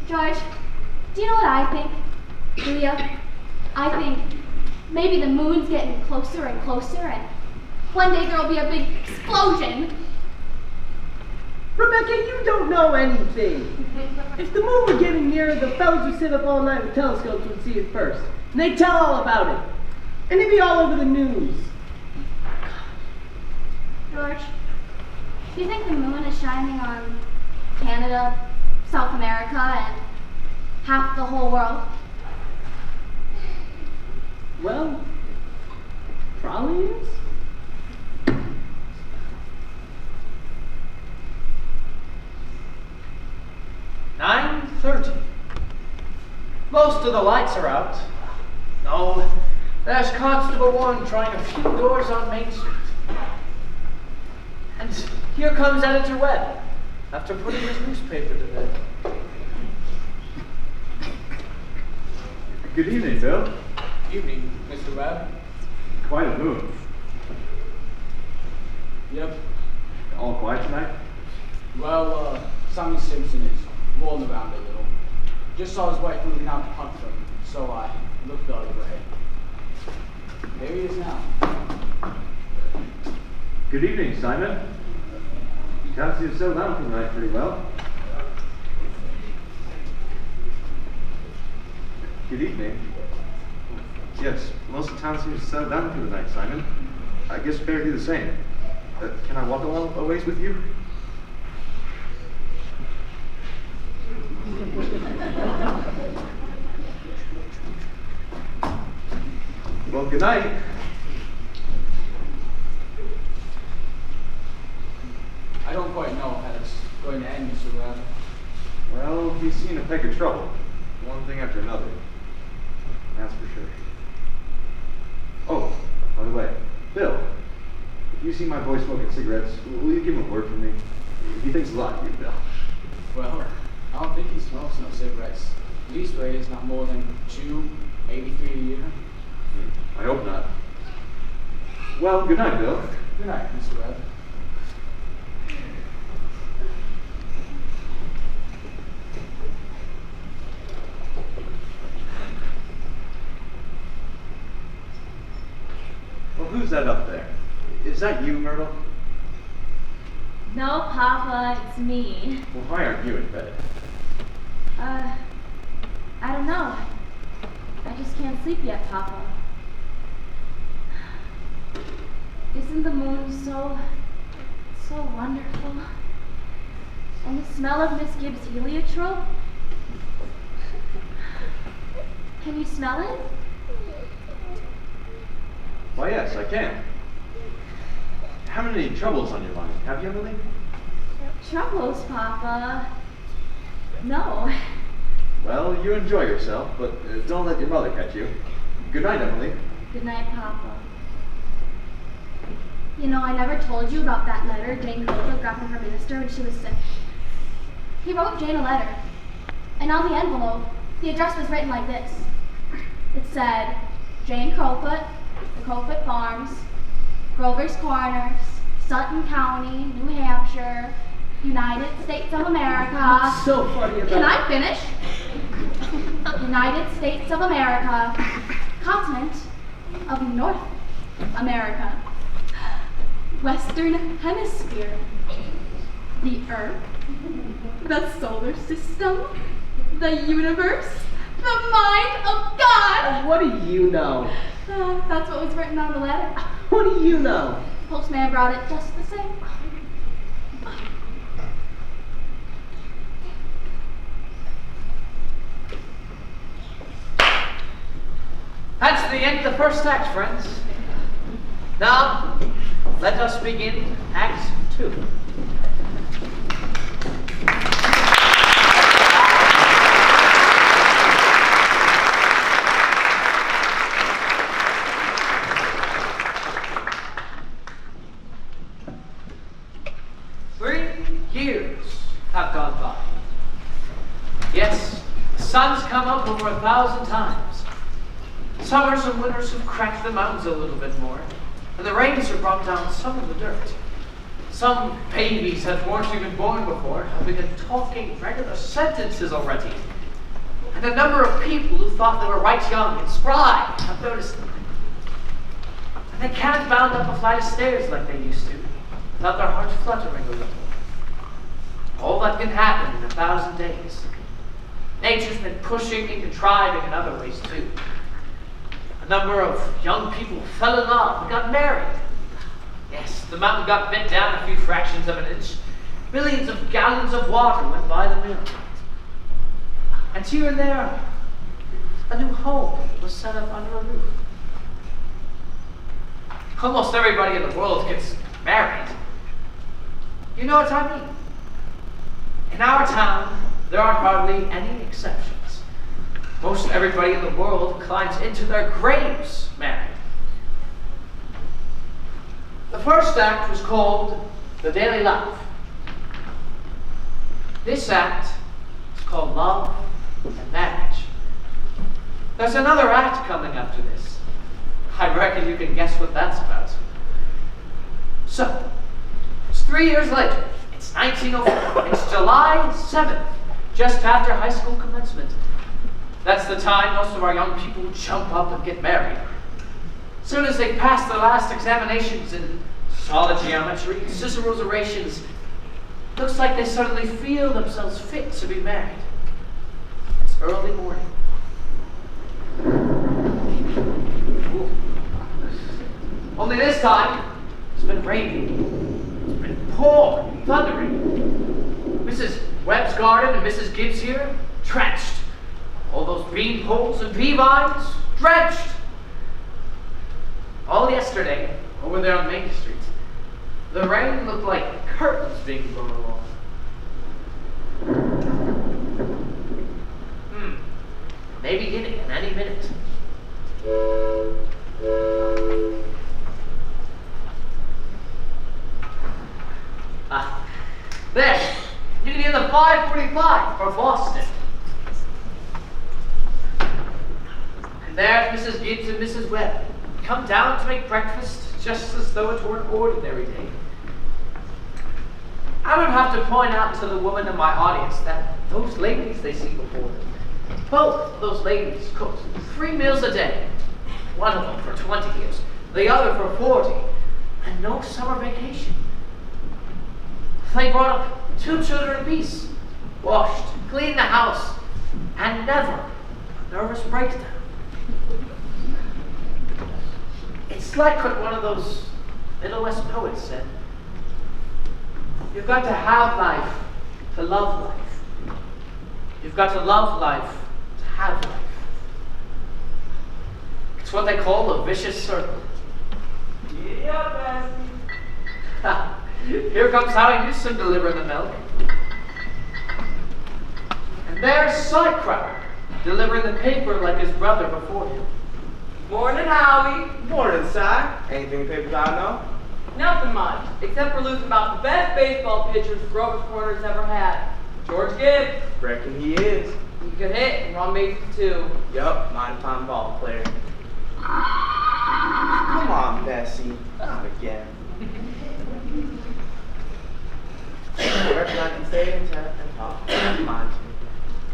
George, do you know what I think? Julia, I think maybe the moon's getting closer and closer, and one day there'll be a big explosion. Rebecca, you don't know anything. If the moon were getting nearer, the fellas who sit up all night with telescopes would see it first. And they'd tell all about it. And it'd be all over the news. George, do you think the moon is shining on Canada, South America, and half the whole world? Well, probably is. $9:30. Most of the lights are out. No, there's Constable 1 trying a few doors on Main Street. And here comes Editor Webb, after putting his newspaper to bed. Good evening, Bill. Evening, Mr. Webb. Quite a move. Yep. All quiet tonight? Well, Sammy Simpson is rolling around a little. Just saw his wife moving out to Puntford, so I looked the other way. There he is now. Good evening, Simon. Sounds you've settled down for the night pretty well. Good evening. Yes, most of town seems to settle down for the night, Simon. I guess better do the same. Can I walk along a ways with you? Well, good night. I don't quite know how it's going to end, Mr. Webb. Well, he's seen a peck of trouble. One thing after another. That's for sure. Oh, by the way, Bill, if you see my boy smoking cigarettes, will you give him a word from me? He thinks a lot of you, Bill. Well, I don't think he smokes no cigarettes. Leastways, not more than 2, maybe 3 a year. I hope not. Well, good night, Bill. Good night, Mr. Webb. Well, who's that up there? Is that you, Myrtle? No, Papa, it's me. Well, why aren't you in bed? I don't know. I just can't sleep yet, Papa. Isn't the moon so wonderful? And the smell of Miss Gibbs' heliotrope? Can you smell it? Why, yes, I can. How many troubles on your mind? Have you, Emily? Troubles, Papa? No. Well, you enjoy yourself, but don't let your mother catch you. Good night, Emily. Good night, Papa. You know, I never told you about that letter Jane Crowfoot got from her minister when she was sick. He wrote Jane a letter, and on the envelope, the address was written like this. It said, Jane Crowfoot, the Crowfoot Farms, Grover's Corners, Sutton County, New Hampshire, United States of America. What's so funny about Can I finish? United States of America, continent of North America, Western Hemisphere, the Earth, the solar system, the universe, the mind of God. What do you know? That's what was written on the letter. What do you know? Postman brought it just the same. That's the end of the first act, friends. Now, let us begin Act 2. Years have gone by. Yes, the sun's come up over 1,000 times. Summers and winters have cracked the mountains a little bit more, and the rains have brought down some of the dirt. Some babies that weren't even born before have begun talking regular sentences already. And a number of people who thought they were right young and spry have noticed them. And they can't bound up a flight of stairs like they used to without their hearts fluttering a little. All that can happen in 1,000 days. Nature's been pushing and contriving in other ways too. A number of young people fell in love and got married. Yes, the mountain got bent down a few fractions of an inch. Millions of gallons of water went by the mill. And here and there, a new home was set up under a roof. Almost everybody in the world gets married. You know what I mean? In our town, there aren't hardly any exceptions. Most everybody in the world climbs into their graves married. The first act was called The Daily Life. This act is called Love and Marriage. There's another act coming after this. I reckon you can guess what that's about. So, it's 3 years later. It's 1904. It's July 7th, just after high school commencement. That's the time most of our young people jump up and get married. As soon as they pass their last examinations in solid geometry, Cicero's orations, looks like they suddenly feel themselves fit to be married. It's early morning. school. Only this time, it's been raining. It's been pouring, thundering. Mrs. Webb's garden and Mrs. Gibbs here, drenched. All those bean poles and pea vines, drenched. All yesterday, over there on Main Street, the rain looked like curtains being blown along. Maybe hitting in any minute. There! You can hear the 5:45 for Boston. And there's Mrs. Gibbs and Mrs. Webb. Come down to make breakfast just as though it were an ordinary day. I don't have to point out to the woman in my audience that those ladies they see before them, both of those ladies cooked 3 meals a day. One of them for 20 years, the other for 40, and no summer vacation. They brought up 2 children apiece, washed, cleaned the house, and never a nervous breakdown. It's like what one of those Middle West poets said. You've got to have life to love life. You've got to love life to have life. It's what they call a vicious circle. Yeah, Ha! Here comes Howie Newsom delivering the milk. And there's Sidecracker delivering the paper like his brother before him. Morning, Howie. Morning, Si. Anything papers I know? Nothing much, except for losing about the best baseball pitchers Grover's Corner's ever had. George Gibbs. Reckon he is. He could hit and run bases too. Yup, mighty fine ball player. Come on, Bessie. Not again. I reckon I can stay and chat and talk. Come on.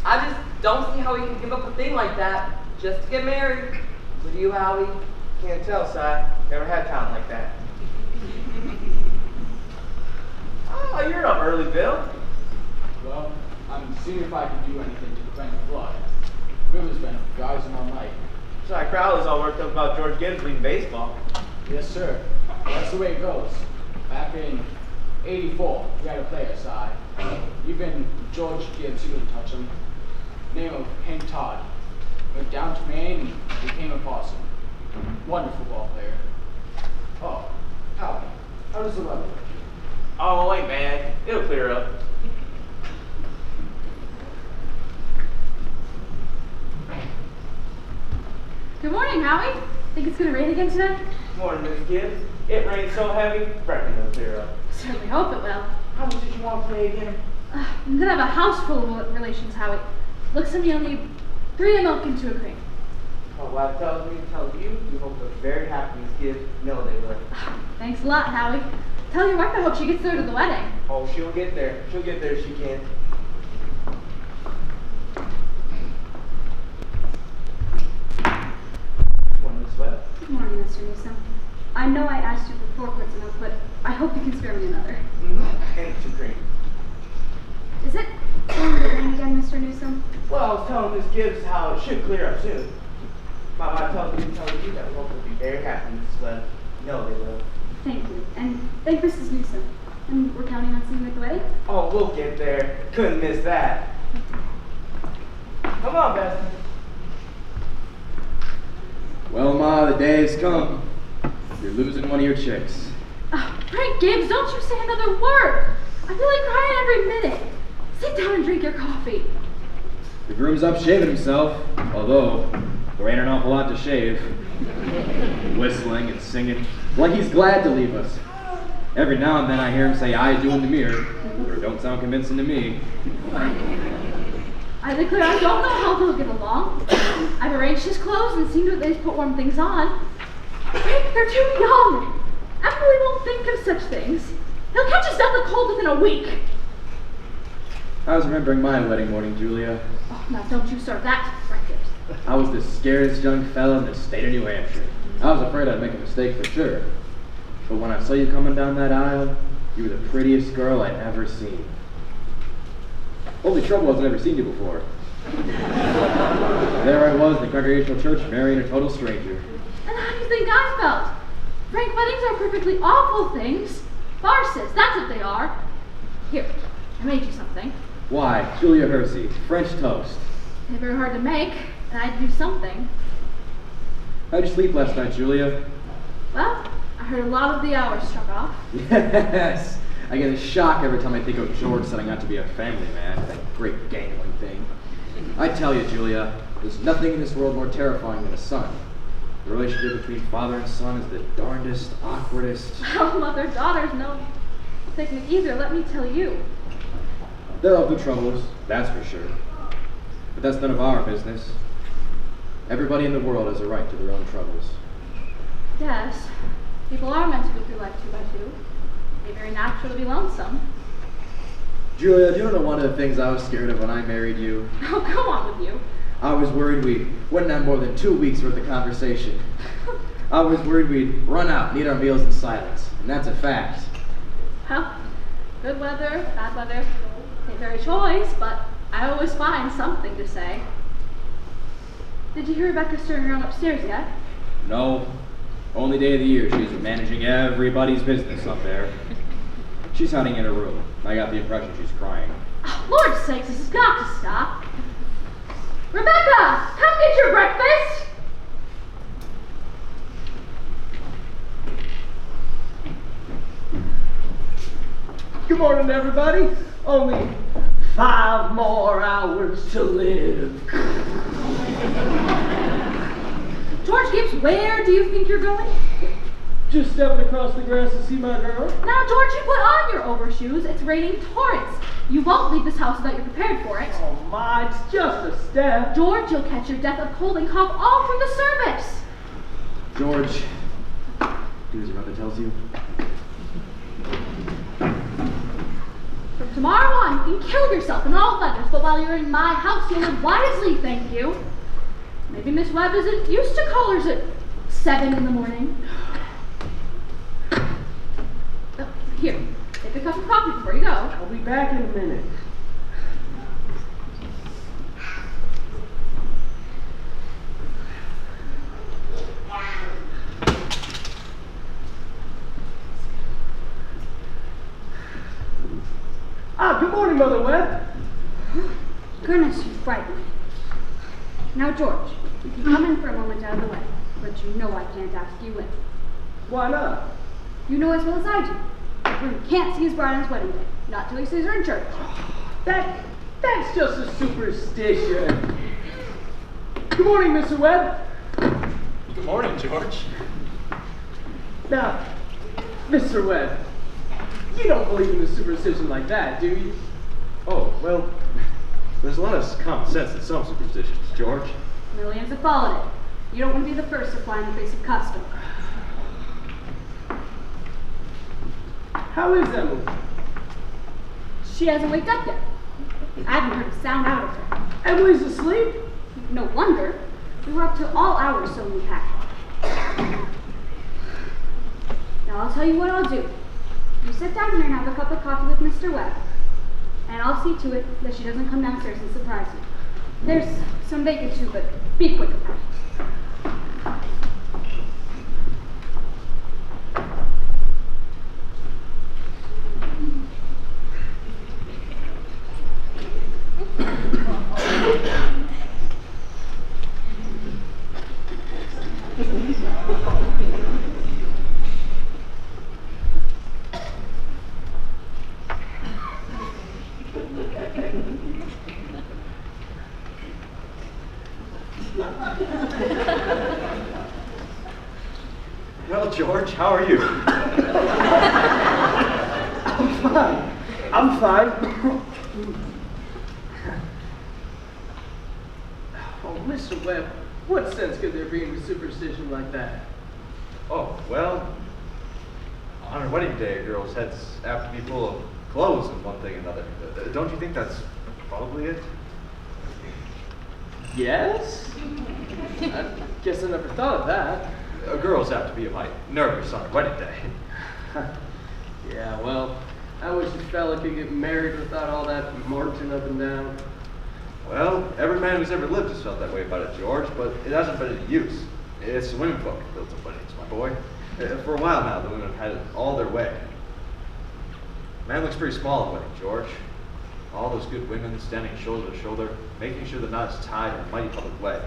I just don't see how he can give up a thing like that just to get married. With you, Howie? Can't tell, Si. Never had talent like that. Oh, you're up early, Bill. Well, I'm seeing if I can do anything to prevent the flood. River's been rising all night. Si Crowley's all worked up about George Gibbs leaving baseball. Yes, sir. That's the way it goes. Back in '84, we had a player, Si. Even George Gibbs, he wouldn't touch him. Name of Hank Todd. Went down to Maine and became a possum. Wonderful ball player. Oh, how does the weather look? Oh, ain't bad. It'll clear up. Good morning, Howie. Think it's gonna rain again tonight? Morning, Miss Gibbs. It rained so heavy, reckon it'll clear up. Certainly hope it will. How much did you want to play again? I'm gonna have a house full of relations, Howie. Looks to me you'll need 3 of milk into a cream. Oh, what tells me to tell you, we hope they're very happy Miss Gibbs know they will. Thanks a lot, Howie. Tell your wife I hope she gets there to the wedding. Oh, she'll get there. She'll get there if she can. Morning, Miss Webb. Good morning, Mr. Newsom. I know I asked you for 4 quarts of milk, but I hope you can spare me another. And 2 cream. Is it going to rain again, Mr. Newsom? Well, I was telling Miss Gibbs how it should clear up soon. My wife tells me to tell you that we hope they'll be very happy, Miss Webb. No, they will. Thank you. And thank Mrs. Newsom. And we're counting on seeing you at the wedding? Oh, we'll get there. Couldn't miss that. Come on, Bessie. Well, Ma, the day has come. You're losing one of your chicks. Oh, Frank Gibbs, don't you say another word. I feel like crying every minute. Sit down and drink your coffee. The groom's up shaving himself, although there ain't an awful lot to shave. Whistling and singing, like he's glad to leave us. Every now and then I hear him say I do in the mirror, or don't sound convincing to me. I declare I don't know how they'll get along. I've arranged his clothes and seen to it they put warm things on. Frank, they're too young. Emily won't think of such things. He'll catch his death of cold within a week. I was remembering my wedding morning, Julia. Oh, now don't you start that, Frank Gibbs. I was the scariest young fella in the state of New Hampshire. I was afraid I'd make a mistake for sure. But when I saw you coming down that aisle, you were the prettiest girl I'd ever seen. Only trouble was I'd never seen you before. There I was in the Congregational Church marrying a total stranger. And how do these are perfectly awful things. Farces, that's what they are. Here, I made you something. Why, Julia Hersey, French toast. They're very hard to make, and I had to do something. How'd you sleep last night, Julia? Well, I heard a lot of the hours struck off. Yes! I get a shock every time I think of George setting out to be a family man, that great gangling thing. I tell you, Julia, there's nothing in this world more terrifying than a son. The relationship between father and son is the darndest, awkwardest. Well, mother-daughter's no picnic either, let me tell you. They'll have their troubles, that's for sure. But that's none of our business. Everybody in the world has a right to their own troubles. Yes, people are meant to go through life 2 by 2. They're very natural to be lonesome. Julia, do you know one of the things I was scared of when I married you? Oh, go on with you. I was worried we wouldn't have more than 2 weeks worth of conversation. I was worried we'd run out and eat our meals in silence, and that's a fact. Well, good weather, bad weather, they vary choice, but I always find something to say. Did you hear Rebecca stirring around upstairs yet? No. Only day of the year she's managing everybody's business up there. She's hiding in her room. I got the impression she's crying. Oh, Lord's sakes, this has got to stop. Rebecca, come get your breakfast. Good morning, everybody. Only 5 more hours to live. George Gibbs, where do you think you're going? Just stepping across the grass to see my girl. Now, George, you put on your overshoes. It's raining torrents. You won't leave this house without you're prepared for it. Oh, Ma, it's just a step. George, you'll catch your death of cold and cough all through the service. George, do as your mother tells you. From tomorrow on, you can kill yourself in all weathers, but while you're in my house, you'll live wisely, thank you. Maybe Miss Webb isn't used to callers at 7 in the morning. Oh, here, take a cup of coffee before you go. I'll be back in a minute. Good morning, Mother Webb. Goodness, you frightened me. Now, George, you can come in for a moment out of the way, but you know I can't ask you in. Why not? You know as well as I do. The groom can't see his bride on his wedding day, not till he sees her in church. That's just a superstition. Good morning, Mr. Webb. Good morning, George. Now, Mr. Webb, you don't believe in a superstition like that, do you? Oh, well, there's a lot of common sense in some superstitions, George. Millions have followed it. You don't want to be the first to fly in the face of custom. How is Emily? She hasn't waked up yet. I haven't heard a sound out of her. Emily's asleep? No wonder. We were up to all hours sewing the hat. Now I'll tell you what I'll do. You sit down here and have a cup of coffee with Mr. Webb, and I'll see to it that she doesn't come downstairs and surprise you. There's some bacon too, but be quick about it. Well, George, how are you? I'm fine. Oh, Mr. Webb, what sense could there be in a superstition like that? Oh, well, on her wedding day, girls' heads have to be full of clothes and one thing and another. Don't you think that's probably it? Yes? I guess I never thought of that. Girls have to be a mite nervous on her wedding day. Yeah, well, I wish a fella could get married without all that marching up and down. Well, every man who's ever lived has felt that way about it, George, but it hasn't been any use. It's the women folk that built the weddings, my boy. For a while now, the women have had it all their way. Man looks pretty small in wedding, George. All those good women standing shoulder to shoulder, making sure the knot is tied in a mighty public way.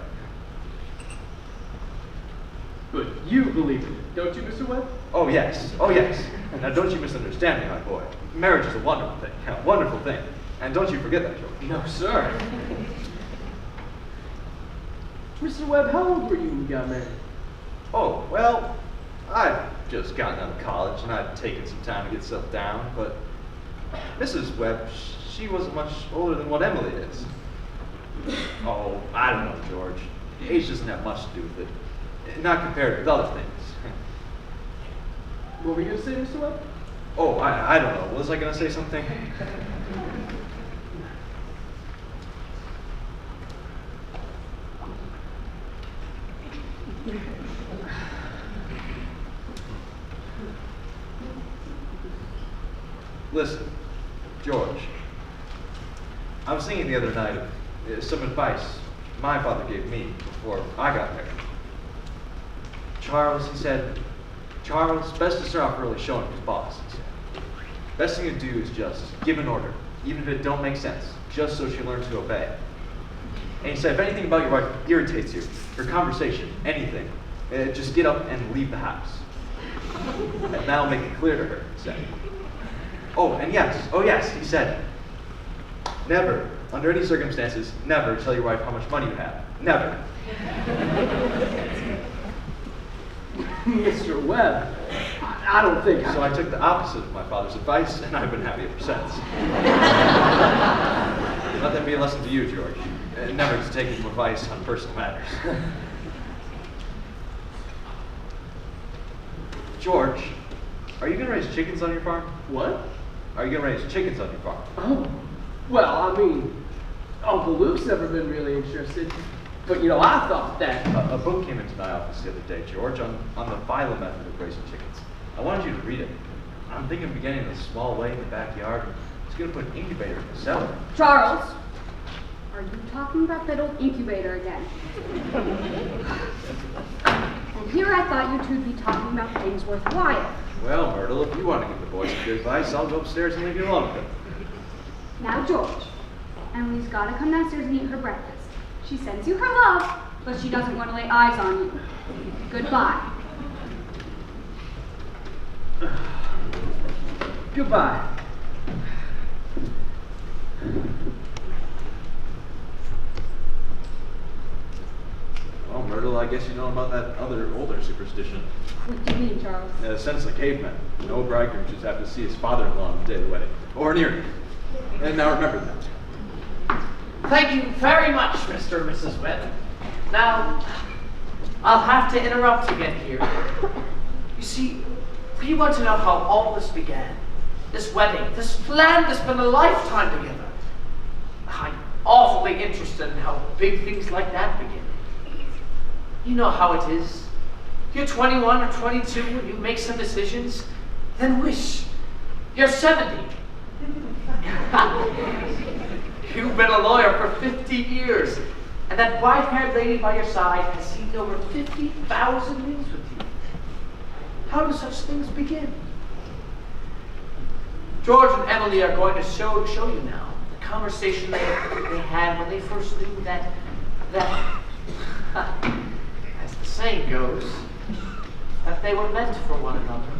But you believe in it, don't you, Mr. Webb? Oh yes, oh yes. Now don't you misunderstand me, my boy. Marriage is a wonderful thing, a wonderful thing. And don't you forget that, George. No, sir. Mr. Webb, how old were you when you got married? Oh, well, I'd just gotten out of college and I'd taken some time to get settled down, but Mrs. Webb, she wasn't much older than what Emily is. Oh, I don't know, George. Age doesn't have much to do with it. Not compared with other things. What were you going to say, Mr. Webb? Oh, I don't know. Was I going to say something? Listen, George. I was thinking the other night of some advice my father gave me before I got married. Charles, he said, Charles, best to start off early showing his boss, he said. Best thing to do is just give an order, even if it don't make sense, just so she learns to obey. And he said, if anything about your wife irritates you, her conversation, anything, just get up and leave the house. And that'll make it clear to her, he said. Oh yes, he said, never, under any circumstances, never tell your wife how much money you have. Never. Mr. Webb, I don't think So I took the opposite of my father's advice, and I've been happy ever since. Let that be a lesson to you, George. Never to take advice on personal matters. George, are you going to raise chickens on your farm? What? Are you going to raise chickens on your farm? Oh, well, I mean, Uncle Luke's never been really interested. But, you know, I thought that... A book came into my office the other day, George, on the Philo method of raising chickens. I wanted you to read it. I'm thinking of beginning in a small way in the backyard. It's going to put an incubator in the cellar. Charles, are you talking about that old incubator again? And here I thought you two'd be talking about things worthwhile. Well, Myrtle, if you want to give the boys some good advice, I'll go upstairs and leave you alone with it. Now, George, Emily's got to come downstairs and eat her breakfast. She sends you her love, but she doesn't want to lay eyes on you. Goodbye. Goodbye. Well, Myrtle, I guess you know about that other older superstition. What do you mean, Charles? Since the cavemen, no bridegroom should have to see his father-in-law on the day of the wedding, or near him. And now remember that. Thank you very much, Mr. and Mrs. Webb. Now, I'll have to interrupt again here. You see, we want to know how all this began. This wedding, this plan that's been a lifetime together. I'm awfully interested in how big things like that begin. You know how it is. You're 21 or 22 and you make some decisions, then wish. You're 70. You've been a lawyer for 50 years, and that white-haired lady by your side has seen over 50,000 meetings with you. How do such things begin? George and Emily are going to show you now the conversation they had when they first knew that, as the saying goes, that they were meant for one another.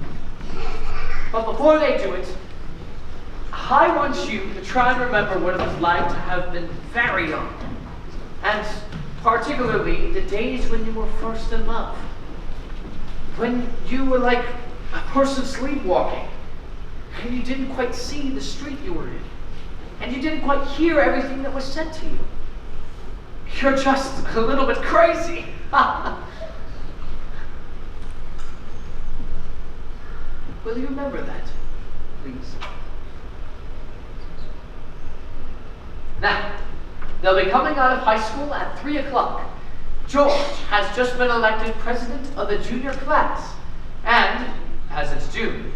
But before they do it, I want you to try and remember what it was like to have been very young, and particularly the days when you were first in love, when you were like a person sleepwalking, and you didn't quite see the street you were in, and you didn't quite hear everything that was said to you. You're just a little bit crazy. Will you remember that, please? Now, they'll be coming out of high school at 3 o'clock. George has just been elected president of the junior class. And, as it's June,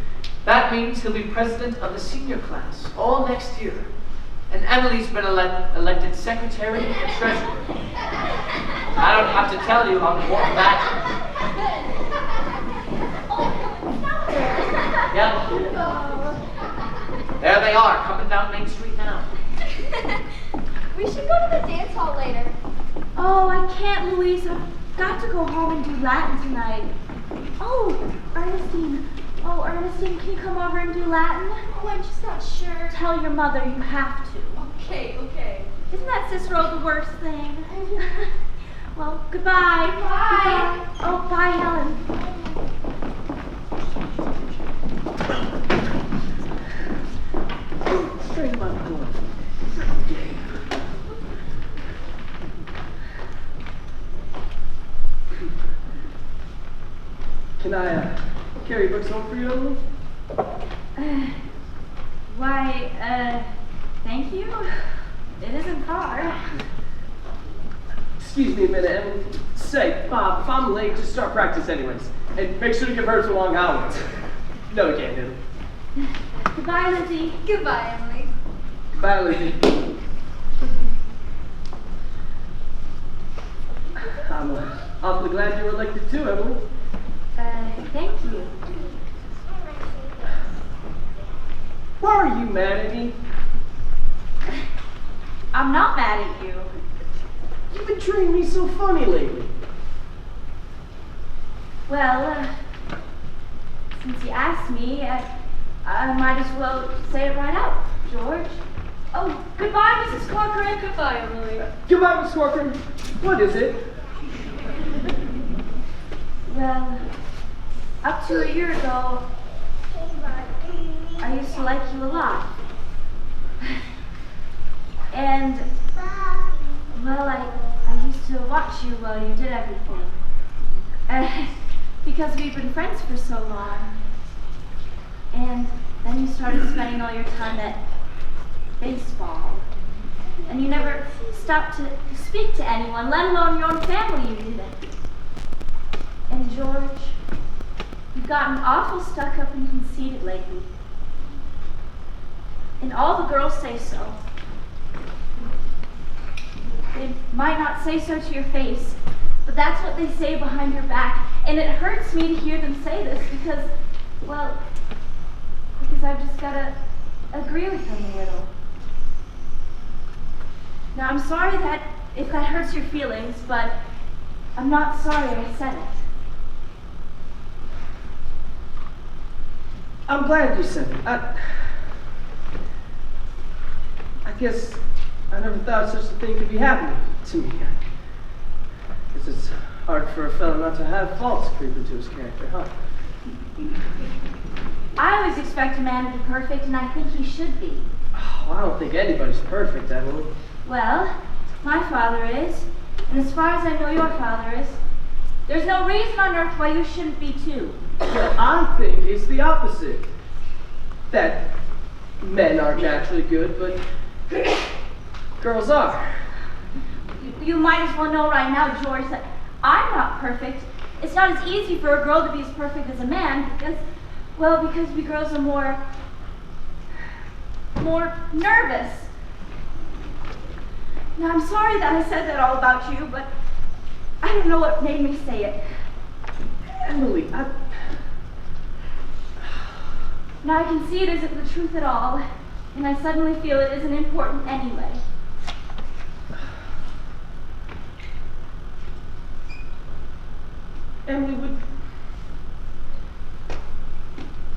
that means he'll be president of the senior class all next year. And Emily's been elected secretary and treasurer. I don't have to tell you how important that is. Yep. There they are, coming down Main Street now. We should go to the dance hall later. Oh, I can't, Louisa. Got to go home and do Latin tonight. Oh, Ernestine. Oh, Ernestine, can you come over and do Latin? Oh, I'm just not sure. Tell your mother you have to. Okay, okay. Isn't that Cicero the worst thing? Well, goodbye. Bye. Goodbye. Oh, bye, Helen. Straight my door. Can I carry books home for you, Emily? Thank you. It isn't far. Excuse me a minute, Emily. Say, Bob, if I'm late, just start practice anyways. And make sure to give her some long hours. No, you can't do it. Goodbye, Lizzie. Goodbye, Emily. Bye, Lizzie. I'm awfully glad you were elected too, Emily. Thank you. Why are you mad at me? I'm not mad at you. You've been treating me so funny lately. Well, since you asked me, I might as well say it right out, George. Oh, goodbye, Mrs. Corcoran. Goodbye, Emily. Goodbye, Miss Corcoran. What is it? Well, up to a year ago, I used to like you a lot. And, well, I used to watch you while you did everything. Because we've been friends for so long. And then you started spending all your time at baseball. And you never stopped to speak to anyone, let alone your own family you didn't. And George, you've gotten awful stuck up and conceited lately. And all the girls say so. They might not say so to your face, but that's what they say behind your back. And it hurts me to hear them say this because, well, because I've just got to agree with them a little. Now, I'm sorry that if that hurts your feelings, but I'm not sorry I said it. I'm glad you said it. I guess I never thought such a thing could be happening to me. I guess it's hard for a fellow not to have faults creep into his character, huh? I always expect a man to be perfect, and I think he should be. Oh, I don't think anybody's perfect, Emily. Well, my father is, and as far as I know your father is. There's no reason on earth why you shouldn't be too. Well, I think it's the opposite. That men aren't naturally good, but girls are. You might as well know right now, George, that I'm not perfect. It's not as easy for a girl to be as perfect as a man because we girls are more nervous. Now, I'm sorry that I said that all about you, but I don't know what made me say it. Emily, Now I can see it isn't the truth at all, and I suddenly feel it isn't important anyway. Emily, would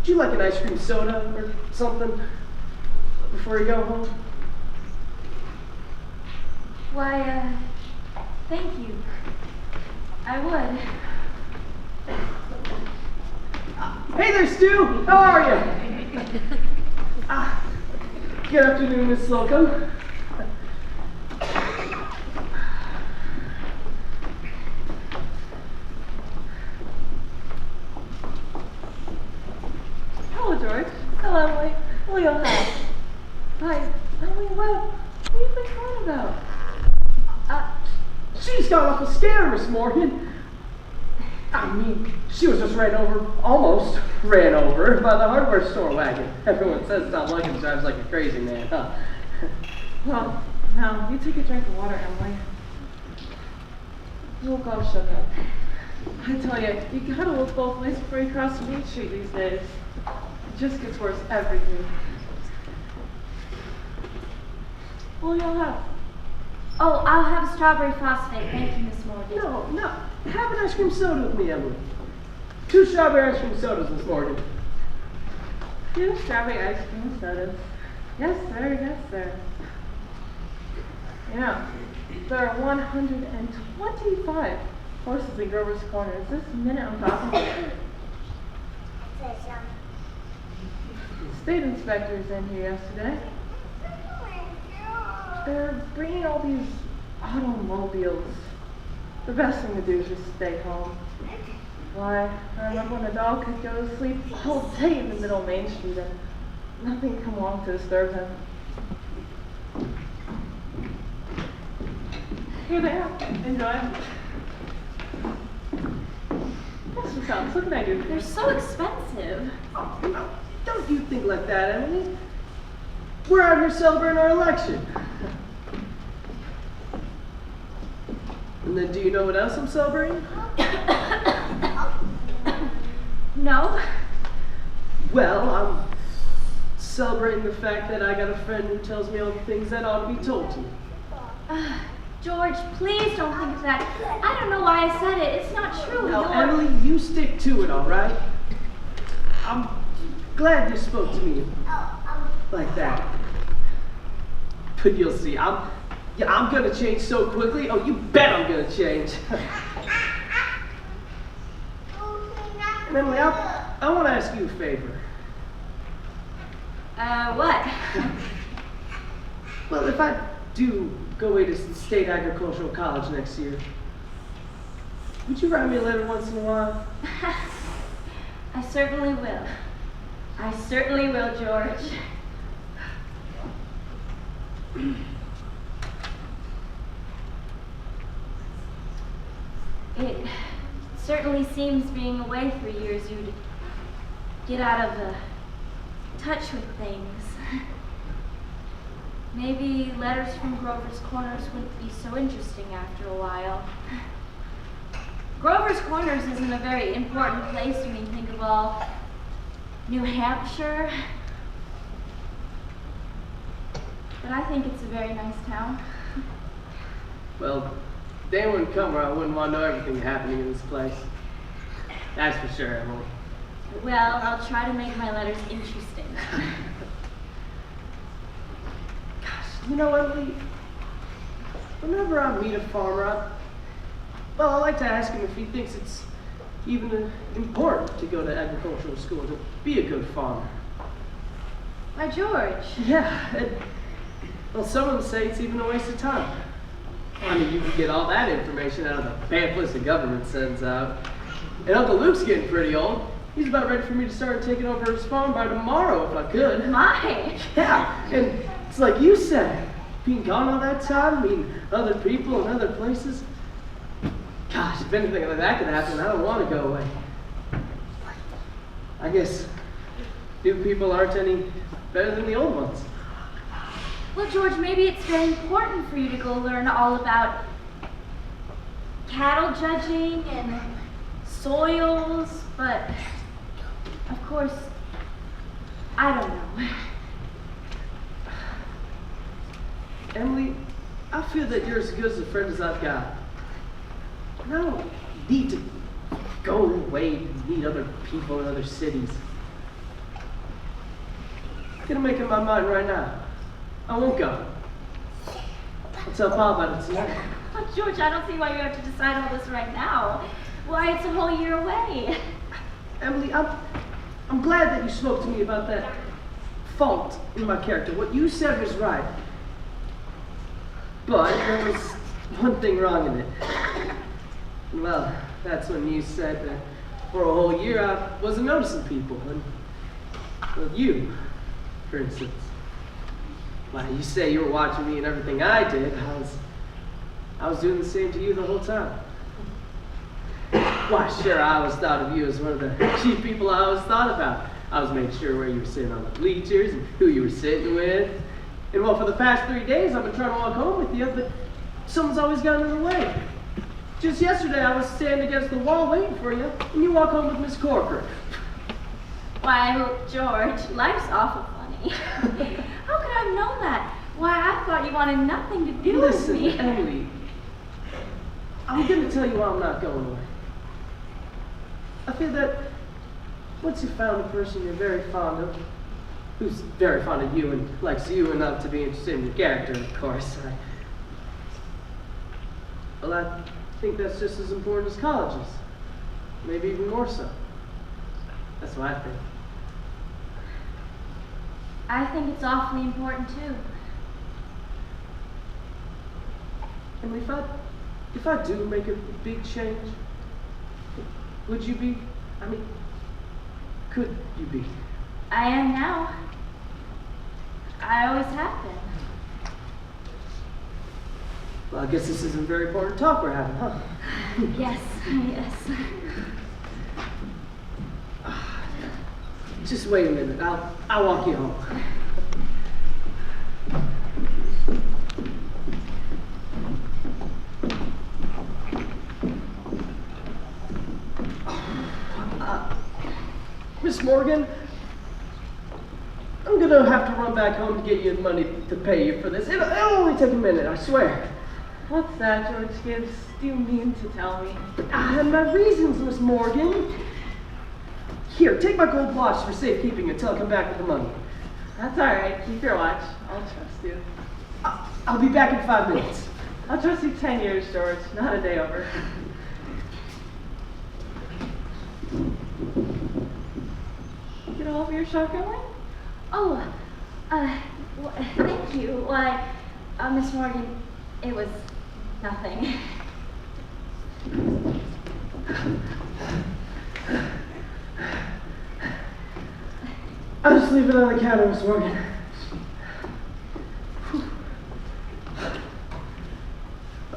you like an ice cream soda or something before you go home? Why, thank you. I would. Hey there, Stu! How are you? Good afternoon, Miss Slocum. Hello, George. Hello, Emily. What do you have? Hi. Emily, what have you been talking about? She's got awful scared, Miss Morgan. I mean, she was just almost ran over by the hardware store wagon. Everyone says Tom Lincoln drives like a crazy man, huh? Well, now, you take a drink of water, Emily. You'll go shook up. I tell you, you gotta look both ways before you cross the Main Street these days. It just gets worse every year. What will y'all have? Oh, I'll have a strawberry phosphate. Thank you, Miss Morgan. No. Have an ice cream soda with me, Emily. 2 strawberry ice cream sodas, Miss Morgan. 2 strawberry ice cream sodas. Yes, sir, yes, sir. Yeah, there are 125 horses in Grover's Corners this minute I'm talking to you. The state inspector's in here yesterday. They're bringing all these automobiles. The best thing to do is just stay home. Why, I remember when a dog could go to sleep all day in the middle of Main Street and nothing come along to disturb him. Here they are. Enjoy. That's what sounds. What can I do? They're so expensive. Oh, no, don't you think like that, Emily. We're out here celebrating our election. And then do you know what else I'm celebrating? No. Well, I'm celebrating the fact that I got a friend who tells me all the things that ought to be told to me. George, please don't think of that. I don't know why I said it. It's not true. Now, Emily, you stick to it, all right? I'm glad you spoke to me like that. But you'll see, I'm gonna change so quickly. Oh, you bet I'm gonna change. And Emily, I want to ask you a favor. What? Well, if I do go away to State Agricultural College next year, would you write me a letter once in a while? I certainly will. I certainly will, George. It certainly seems being away for years you'd get out of touch with things. Maybe letters from Grover's Corners wouldn't be so interesting after a while. Grover's Corners isn't a very important place when you think of all New Hampshire. But I think it's a very nice town. Well, day wouldn't come where I wouldn't want to know everything happening in this place. That's for sure, Emily. Well, I'll try to make my letters interesting. You know, Emily, whenever I meet a farmer, I like to ask him if he thinks it's even important to go to agricultural school to be a good farmer. Why, George? Yeah, well, some of them say it's even a waste of time. I mean, you can get all that information out of the pamphlets the government sends out. And Uncle Luke's getting pretty old. He's about ready for me to start taking over his farm by tomorrow if I could. My! Yeah, and it's like you said, being gone all that time, meeting other people and other places. Gosh, if anything like that could happen, I don't want to go away. I guess new people aren't any better than the old ones. Well, George, maybe it's very important for you to go learn all about cattle judging and soils, but of course, I don't know. Emily, I feel that you're as good as a friend as I've got. And I don't need to go away and meet other people in other cities. I'm gonna make up my mind right now. I won't go. I'll tell Pa about it tonight. Oh, George, I don't see why you have to decide all this right now. Why, it's a whole year away. Emily, I'm glad that you spoke to me about that fault in my character. What you said was right. But there was one thing wrong in it. Well, that's when you said that for a whole year I wasn't noticing people. And well, you, for instance. Well, you say you were watching me and everything I did. I was doing the same to you the whole time. Why, sure, I always thought of you as one of the chief people I always thought about. I was making sure where you were sitting on the bleachers and who you were sitting with. And well, for the past 3 days, I've been trying to walk home with you, but someone's always gotten in the way. Just yesterday, I was standing against the wall waiting for you, and you walk home with Miss Corcoran. Why, George, life's awful funny. How could I have known that? Why, I thought you wanted nothing to do with me. Listen, Emily, I'm going to tell you why I'm not going away. I feel that once you've found a person you're very fond of, who's very fond of you and likes you enough to be interested in your character, of course, I think that's just as important as college is. Maybe even more so. That's what I think. I think it's awfully important, too. And if I do make a big change, would you be? I mean, could you be? I am now. I always have been. Well, I guess this is a very important talk we're having, huh? Yes, yes. Just wait a minute. I'll walk you home. Miss Morgan, I'm gonna have to run back home to get you money to pay you for this. It'll only take a minute, I swear. What's that, George Gibbs? Do you mean to tell me? I have my reasons, Miss Morgan. Here, take my gold watch for safekeeping until I come back with the money. That's all right. Keep your watch. I'll trust you. I'll be back in 5 minutes. I'll trust you 10 years, George. Not a day over. Get all of your shotgun line? Oh, thank you. Why, Miss Morgan, it was nothing. I'll just leave it on the counter, Miss Morgan.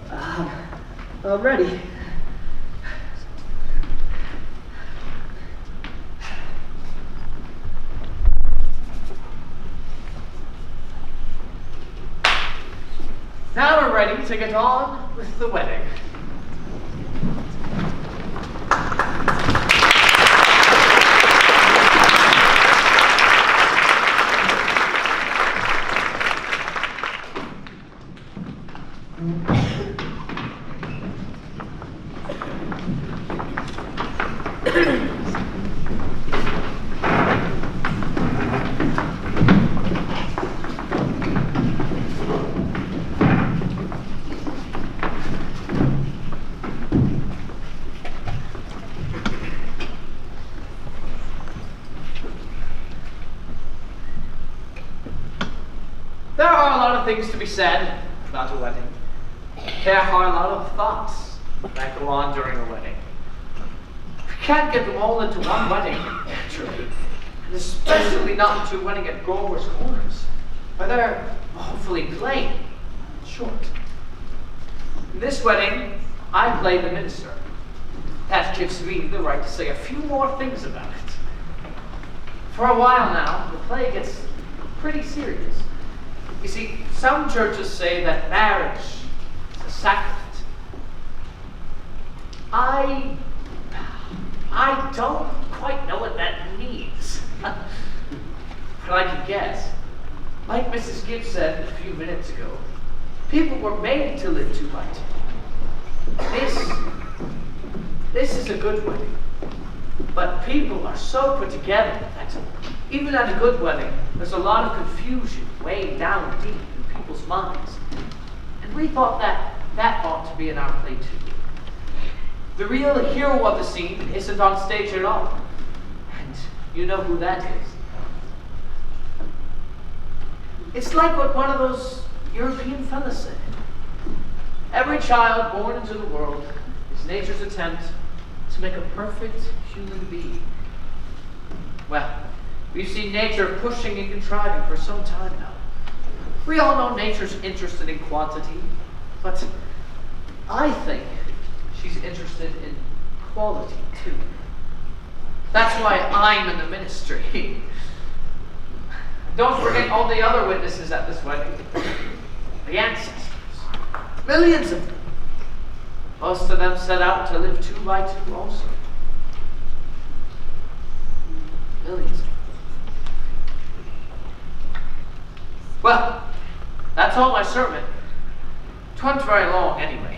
I'm ready. Now we're ready to get on with the wedding. There are a lot of things to be said about a wedding. There are a lot of thoughts that go on during a wedding. We can't get them all into one wedding, naturally. And especially not into a wedding at Grover's Corners, where they're hopefully plain and short. In this wedding, I play the minister. That gives me the right to say a few more things about it. For a while now, the play gets pretty serious. You see, some churches say that marriage is a sacrament. I don't quite know what that means. But I can guess. Like Mrs. Gibbs said a few minutes ago, people were made to live two by two. This is a good wedding. But people are so put together that even at a good wedding, there's a lot of confusion way down deep in people's minds. And we thought that ought to be in our play too. The real hero of the scene isn't on stage at all. And you know who that is. It's like what one of those European fellas said. Every child born into the world is nature's attempt to make a perfect human being. Well, we've seen nature pushing and contriving for some time now. We all know nature's interested in quantity, but I think she's interested in quality too. That's why I'm in the ministry. Don't forget all the other witnesses at this wedding. The ancestors. Millions of them. Most of them set out to live two by two also. Millions. Well, that's all my sermon. 'Twa'n't very long anyway.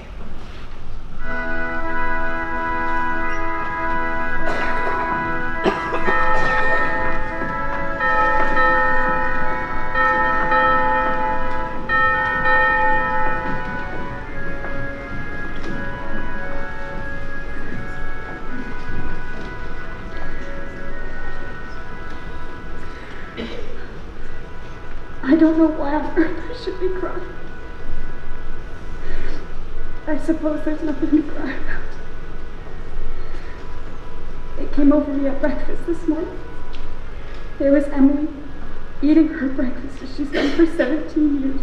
I don't know why on earth I should be crying. I suppose there's nothing to cry about. It came over me at breakfast this morning. There was Emily eating her breakfast as she's done for 17 years.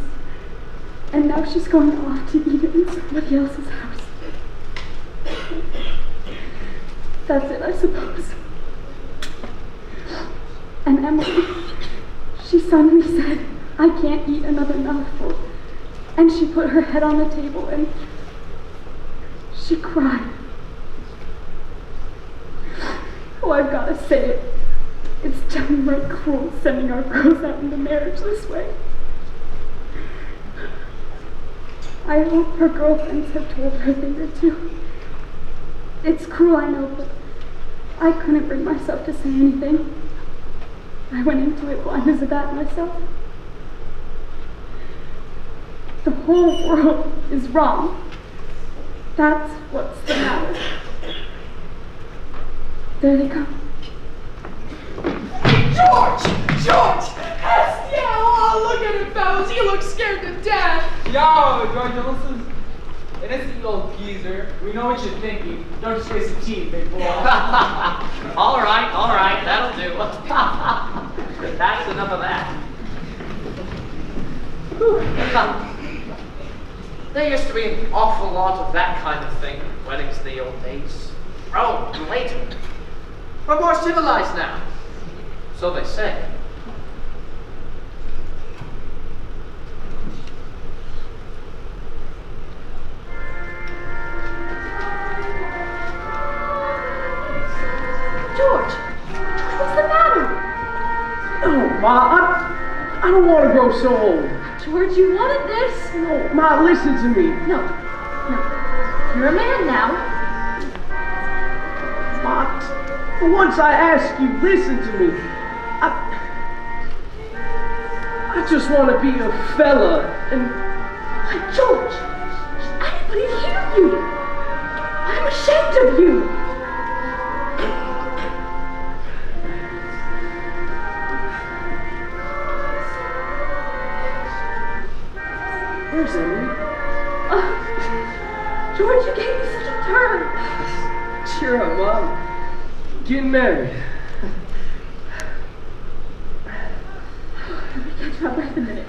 And now she's going off to eat it in somebody else's house. That's it, I suppose. And Emily, she suddenly said, I can't eat another mouthful. And she put her head on the table and she cried. Oh, I've got to say it. It's downright cruel sending our girls out into marriage this way. I hope her girlfriends have told her a thing or two. It's cruel, I know, but I couldn't bring myself to say anything. I went into it blind as a bat myself. The whole world is wrong. That's what's the matter. There they come. George! George! Yeah, oh, look at him, fellas. He looks scared to death. Yo, George, listen. It isn't you old geezer. We know what you're thinking. Don't just waste the tea, big boy. all right, that'll do. That's enough of that. There used to be an awful lot of that kind of thing at weddings in the old days. Rome and later. We're more civilized now. So they say. George, what's the matter? Oh, Ma, I don't want to grow so old. George, you wanted this? No, Ma, listen to me. No. You're a man now. Ma, for once I ask you, listen to me. I just want to be a fella and... George, anybody hear you? I'm ashamed of you. Where's Emily? George, you gave me such a turn. Cheer up, Mom. Getting married. Let me catch my breath a minute.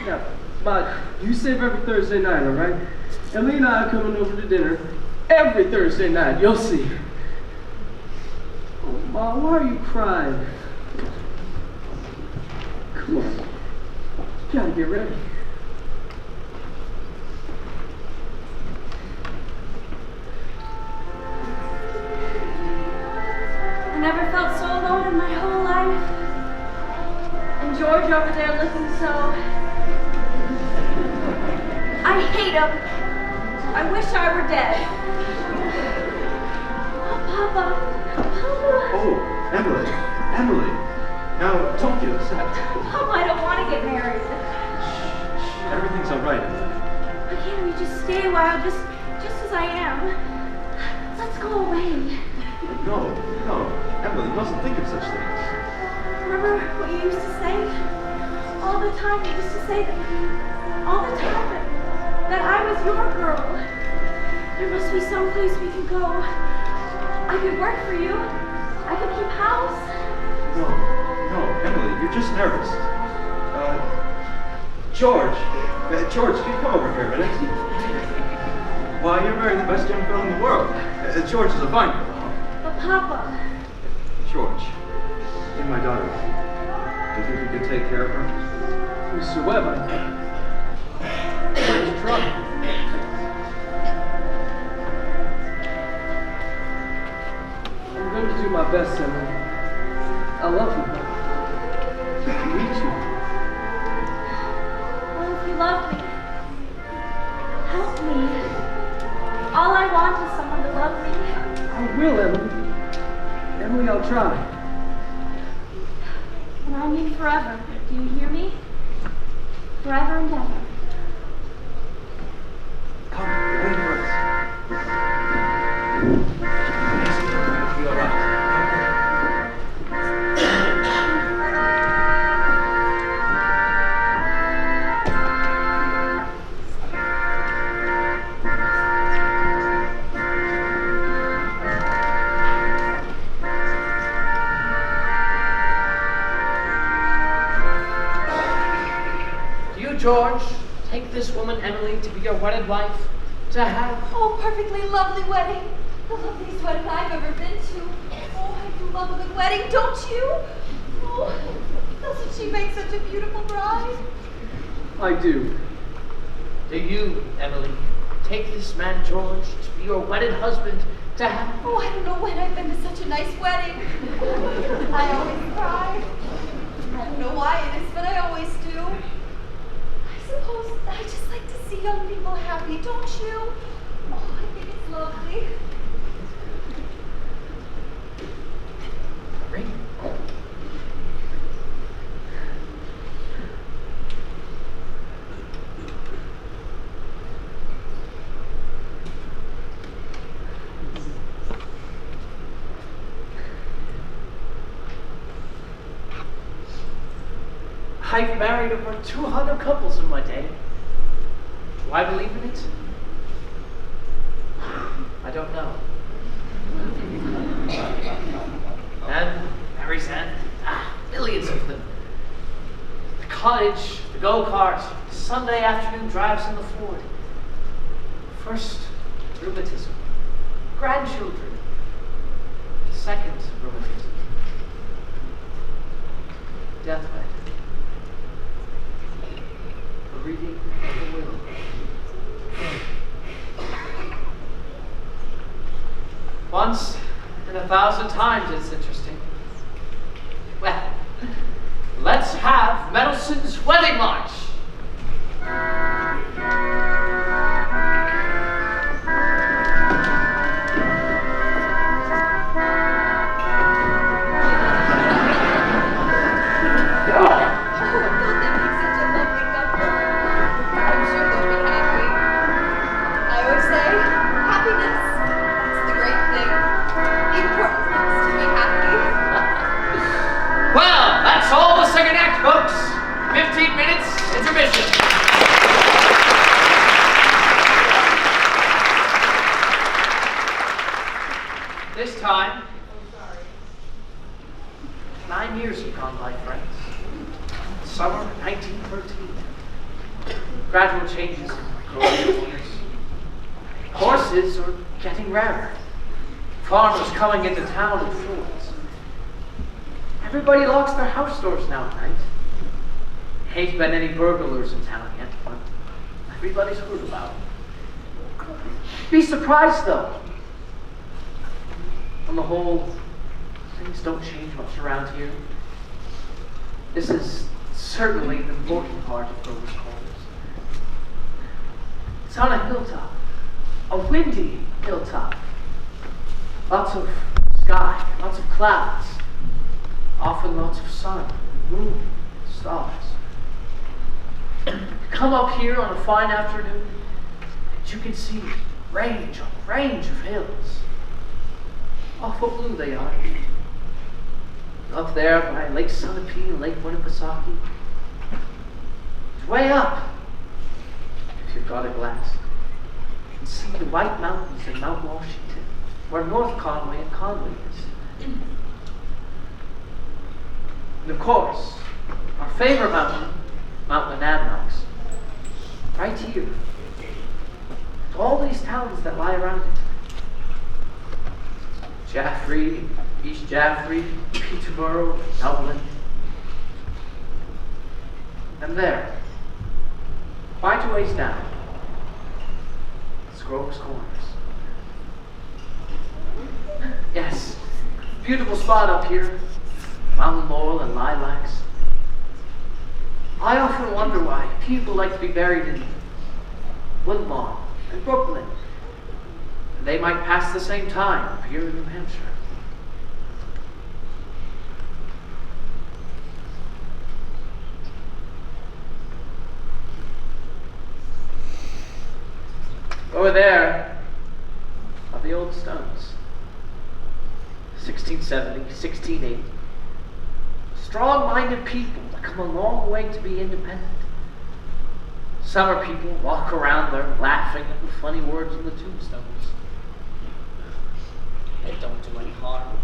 Now, Ma, you save every Thursday night, all right? Emily and I are coming over to dinner every Thursday night. You'll see. Oh, Ma, why are you crying? Come on. You gotta get ready. I never felt so alone in my whole life. And George over there looking so... I hate him. I wish I were dead. Oh, Papa. Oh, Emily. Now, don't get upset. Papa, I don't want to get married. Everything's all right, Emily. Why can't we just stay a while, just as I am? Let's go away. No, Emily, you mustn't think of such things. Remember what you used to say? All the time you used to say that I was your girl. There must be some place we can go. I could work for you. I could keep house. No, Emily, you're just nervous. George, can you come over here a minute? Why, you're marrying the best young fellow in the world. George is a fine girl. But Papa. George, you're my daughter. Do you think you can take care of her? Mr. Webb, where's your truck? I'm going to do my best, Emily. Help me. All I want is someone to love me. I will, Emily. Emily, I'll try. And I mean forever. Do you hear me? Forever and ever. Come, they're waiting for us. Yes, it'll be all right. George, take this woman, Emily, to be your wedded wife, to have... Oh, perfectly lovely wedding. The loveliest wedding I've ever been to. Oh, I do love a good wedding, don't you? Oh, doesn't she make such a beautiful bride? I do. Do you, Emily, take this man, George, to be your wedded husband, to have... Oh, I don't know when I've been to such a nice wedding. I always cry. I don't know why it is, but I always do. I suppose I just like to see young people happy, don't you? Oh, I think it's lovely. Ring. I've married over 200 couples in my day. Do I believe in it? I don't know. And Mary's End, millions of them. The cottage, the go-kart, Sunday afternoon drives in the Ford. First, rheumatism. Grandchildren. Second, rheumatism. Deathbed. A reading of the will. Once in 1,000 times it's interesting. Well, let's have Meddleson's wedding march. All the second act, folks. 15 minutes intermission. This time, 9 years have gone by, friends. Summer 1913. Gradual changes in growing years. Horses are getting rarer. Farmers coming into town in fields. Everybody locks their house doors now at night. Ain't been any burglars in town yet, but everybody's heard about them. Be surprised, though. On the whole, things don't change much around here. This is certainly the important part of Grover's Corners. It's on a hilltop, a windy hilltop. Lots of sky, lots of clouds. Often lots of sun, moon, stars. Come up here on a fine afternoon, and you can see range on range of hills. Awful blue they are. Up there by Lake Sunapee and Lake Winnipesaukee. It's way up, if you've got a glass. You can see the White Mountains in Mount Washington, where North Conway and Conway is. And of course, our favorite mountain, Mount Monadnocks, right here. With all these towns that lie around it. Jaffrey, East Jaffrey, Peterborough, Dublin. And there, quite a ways down, is Grover's Corners. Yes, beautiful spot up here. Mountain laurel and lilacs. I often wonder why people like to be buried in Woodlawn, and Brooklyn. And they might pass the same time up here in New Hampshire. Over there are the old stones. 1670, 1680. Strong-minded people that come a long way to be independent. Summer people walk around there laughing at the funny words on the tombstones. They don't do any harm.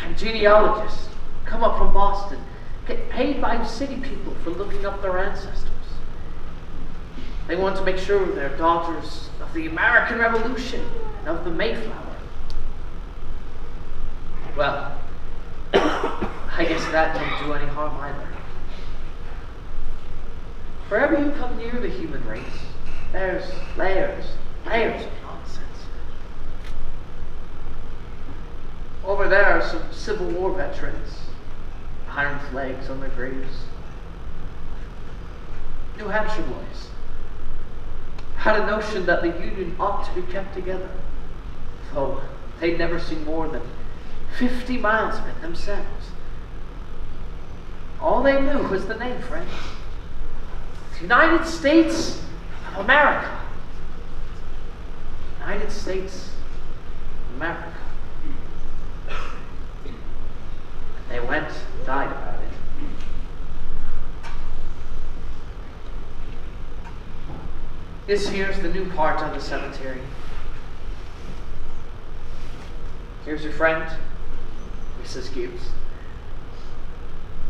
And genealogists come up from Boston, get paid by city people for looking up their ancestors. They want to make sure they're daughters of the American Revolution and of the Mayflower. Well, I guess that don't do any harm either. Wherever you come near the human race, there's layers of nonsense. Over there are some Civil War veterans, iron flags on their graves. New Hampshire boys had a notion that the Union ought to be kept together, though they'd never seen more than 50 miles of it themselves. All they knew was the name, friends. The United States of America. United States of America. They went and died about it. This here's the new part of the cemetery. Here's your friend, Mrs. Gibbs.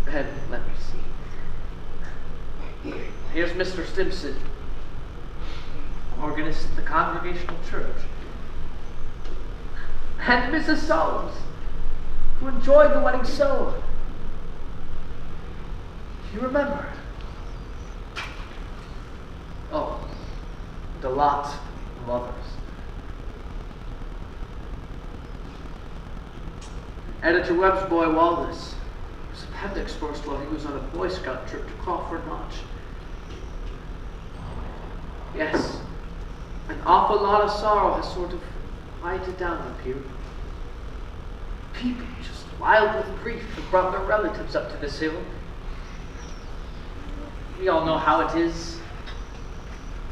And let me see. Here's Mr. Stimson, organist at the Congregational Church. And Mrs. Solmes, who enjoyed the wedding so. You remember? Oh, and a lot of others. Editor Webb's boy Wallace was appendix burst while he was on a Boy Scout trip to Crawford Notch. Yes, an awful lot of sorrow has sort of quieted down up here. People just wild with grief have brought their relatives up to this hill. We all know how it is.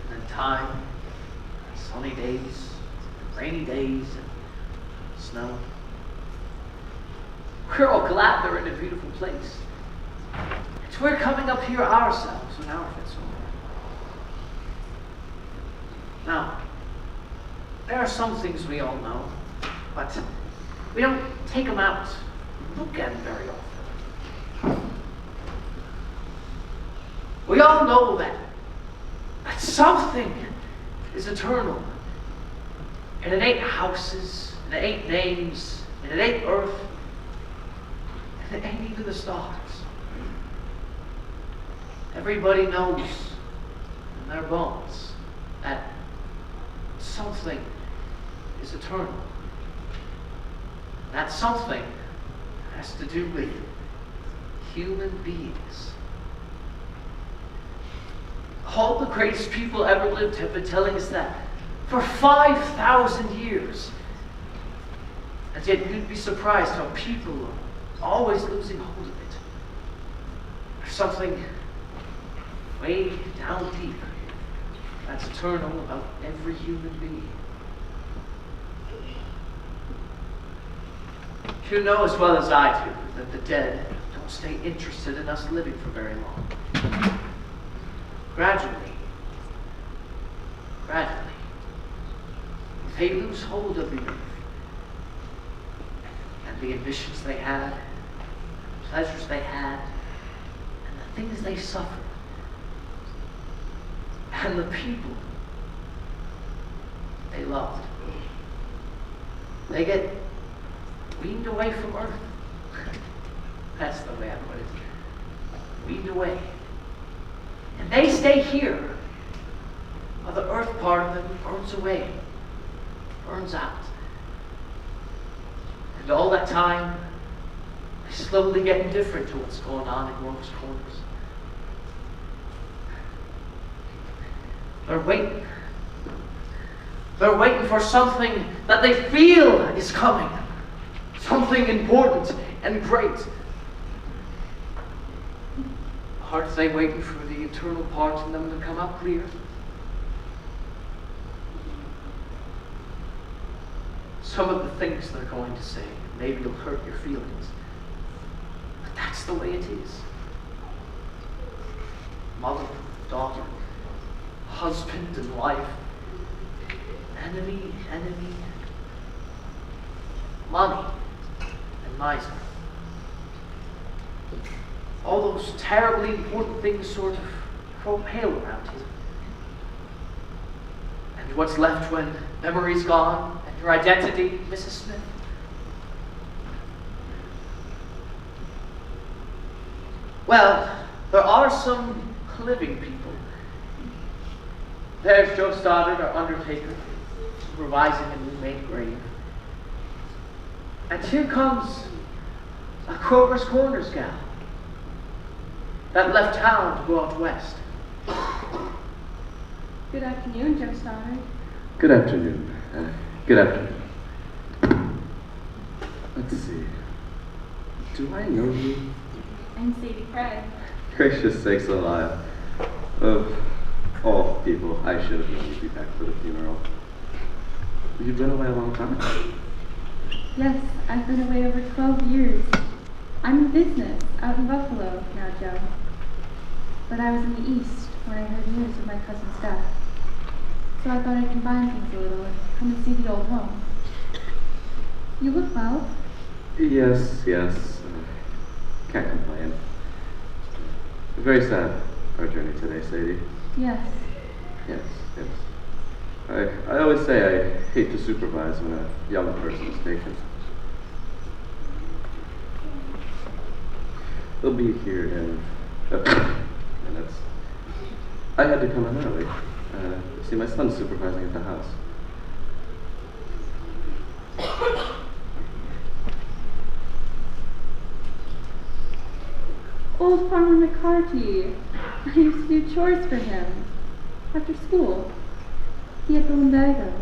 And then time, sunny days, rainy days, and snow. We're all glad they're in a beautiful place. And we're coming up here ourselves when our fit's over. Now, there are some things we all know, but we don't take them out and look at them very often. We all know that something is eternal. And it ain't houses, and it ain't names, and it ain't earth, and it ain't even the stars. Everybody knows in their bones that something is eternal. That something has to do with human beings. All the greatest people ever lived have been telling us that for 5,000 years. And yet you'd be surprised how people are always losing hold of it. There's something way down deep that's eternal about every human being. You know as well as I do that the dead don't stay interested in us living for very long. Gradually, they lose hold of the earth and the ambitions they had, the pleasures they had, and the things they suffered, and the people they loved. They get weaned away from earth. That's the way I put it. Weaned away. And they stay here, while the earth part of them burns away, burns out. And all that time, they slowly get indifferent to what's going on in Grover's Corners. They're waiting. They're waiting for something that they feel is coming. Something important and great. Aren't they waiting for the eternal part in them to come out clear? Some of the things they're going to say maybe will hurt your feelings. But that's the way it is. Mother, daughter, husband and wife, enemy, money and miser. All those terribly important things sort of grow pale around you. And what's left when memory's gone and your identity, Mrs. Smith? Well, there are some living people. There's Joe Stoddard, our undertaker, supervising a new made grave. And here comes a Grover's Corners gal that left town to go out west. Good afternoon, Joe Stoddard. Good afternoon. Good afternoon. Let's see. Do I know you? I'm Sadie Craig. Gracious sakes alive. Of all people, I should have known you'd be back for the funeral. You've been away a long time. Yes, I've been away over 12 years. I'm in business out in Buffalo now, Joe. But I was in the East when I heard news of my cousin's death. So I thought I'd combine things a little and come and see the old home. You look well. Yes. Can't complain. Very sad, our journey today, Sadie. Yes. Yes. I always say I hate to supervise when a young person is taken. They'll be here in a few minutes. I had to come in early. See, my son's supervising at the house. Old Farmer McCarty. I used to do chores for him after school. He had the lumbago.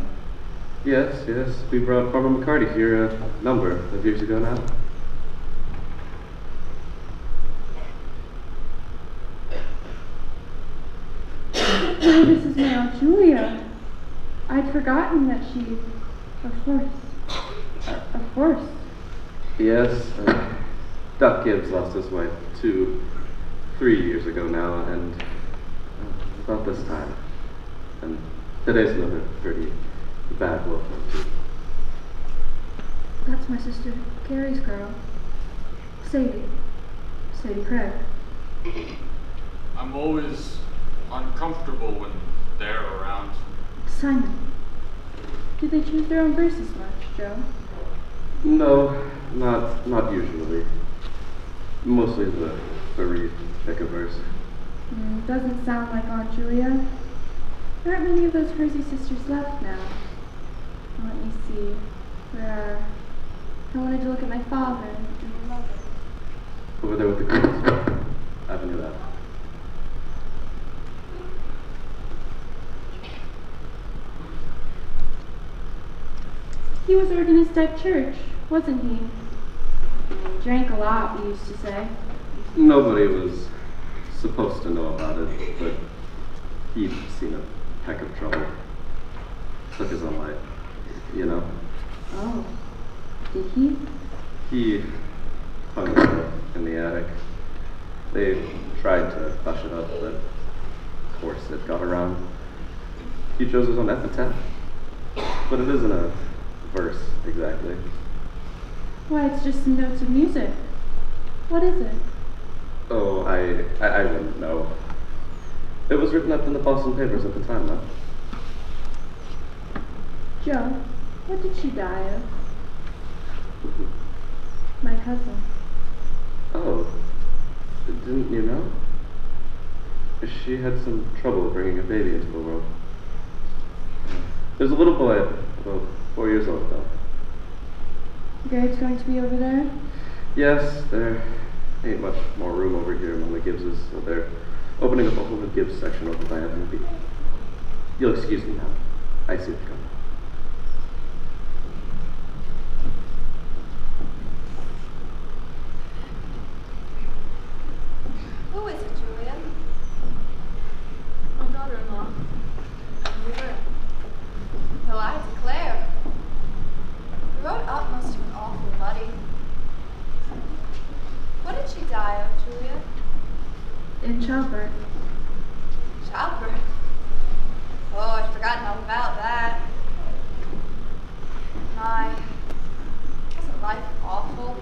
Yes. We brought Farmer McCarty here a number of years ago now. Oh, this is my Aunt Julia. I'd forgotten that she... Of course. Yes, Duck Gibbs lost his wife 2-3 years ago now, and about this time. And today's another pretty bad wolf one too. That's my sister Carrie's girl. Sadie Craig. I'm always uncomfortable when they're around. Simon. Do they choose their own verses much, Joe? No, not usually. Mostly the bereaved pick a verse. Doesn't sound like Aunt Julia. There aren't many of those Hersey sisters left now. Let me see. I wanted to look at my father and my mother. Over there with the girls. Avenue F. He was organist at church, wasn't he? He drank a lot, we used to say. Nobody was supposed to know about it, but he'd seen a heck of trouble. Took his own life, you know? Oh, did he? He hung himself in the attic. They tried to hush it up, but of course it got around. He chose his own epitaph, but it isn't a verse exactly. Why, it's just some notes of music. What is it? Oh, I wouldn't know. It was written up in the Boston papers at the time, though. Joe, what did she die of? My cousin. Oh, didn't you know? She had some trouble bringing a baby into the world. There's a little boy, about 4 years old, though. Grave's going to be over there? Yes, there ain't much more room over here among the Gibbses, so they're opening up a whole new Gibbs section over by Avenue B. You'll excuse me now. I see what's coming. Who is it, Julia? My daughter-in-law. Laura. No, I declare. The road up must have been awfully muddy. What did she die of, Julia? In childbirth. Childbirth? Oh, I'd forgotten all about that. My, wasn't life awful?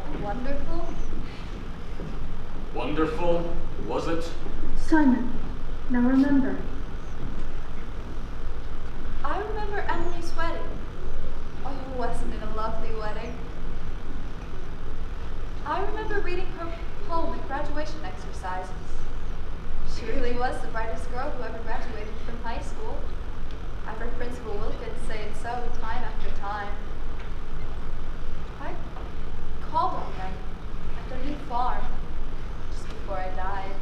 And wonderful? Wonderful, was it? Simon, now remember. I remember Emily's wedding. Oh, wasn't it a lovely wedding? I remember reading her poem at graduation exercises. She really was the brightest girl who ever graduated from high school. I've heard Principal Wilkins say it so time after time. I called one night at their new farm just before I died.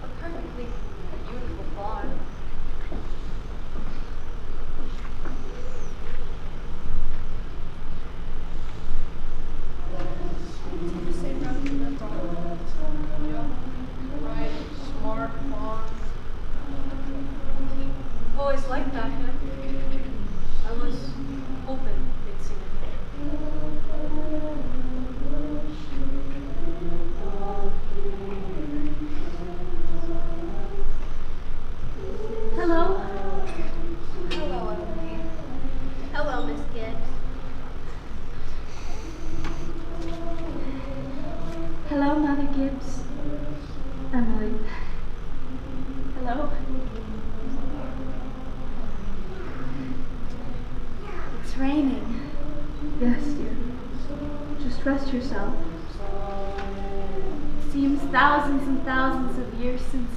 A perfectly beautiful farm. Did you say nothing at all? Yeah, right, smart, farm. Always liked that hymn. I was hoping they'd sing Hello? Hello, Emily. Hello, Miss Gibbs. Hello, Mother Gibbs. Emily. Hello? It's raining. Yes, dear. Just rest yourself. It seems thousands and thousands of years since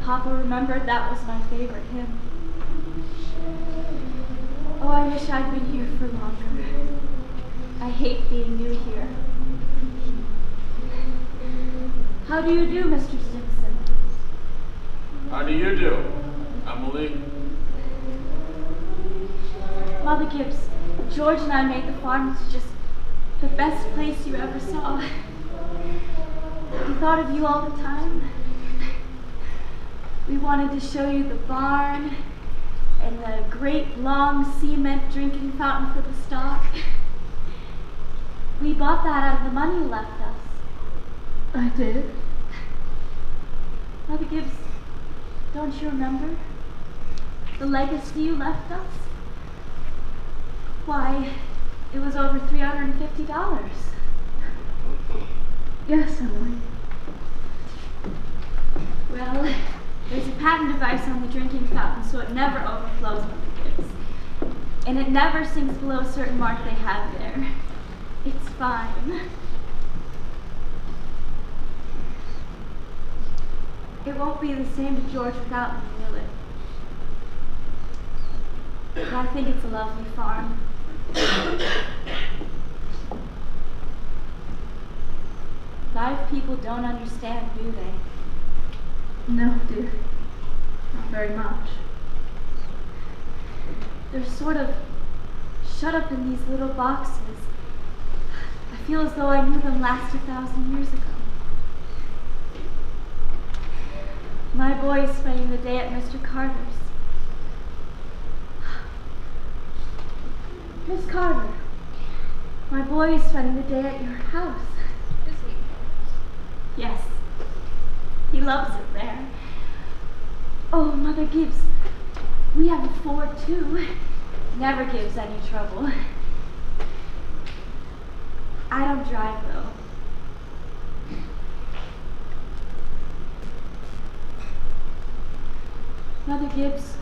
Papa remembered that was my favorite hymn. Oh, I wish I'd been here for longer. I hate being new here. How do you do, Mr. Simpson? How do you do, Emily? Mother Gibbs, George and I made the farm just the best place you ever saw. We thought of you all the time. We wanted to show you the barn and the great long cement drinking fountain for the stock. We bought that out of the money you left us. I did. Mother Gibbs, don't you remember? The legacy you left us? Why, it was over $350. Yes, Emily. Well, there's a patent device on the drinking fountain so it never overflows, Mother Gibbs. And it never sinks below a certain mark they have there. It's fine. It won't be the same to George without me, will it? But I think it's a lovely farm. Live people don't understand, do they? No, dear. Not very much. They're sort of shut up in these little boxes. I feel as though I knew them last 1,000 years ago. My boy is spending the day at Mr. Carter's. Miss Carter, my boy is spending the day at your house. Is he? Yes, he loves it there. Oh, Mother Gibbs, we have a Ford too. Never gives any trouble. I don't drive though. Mother Gibbs,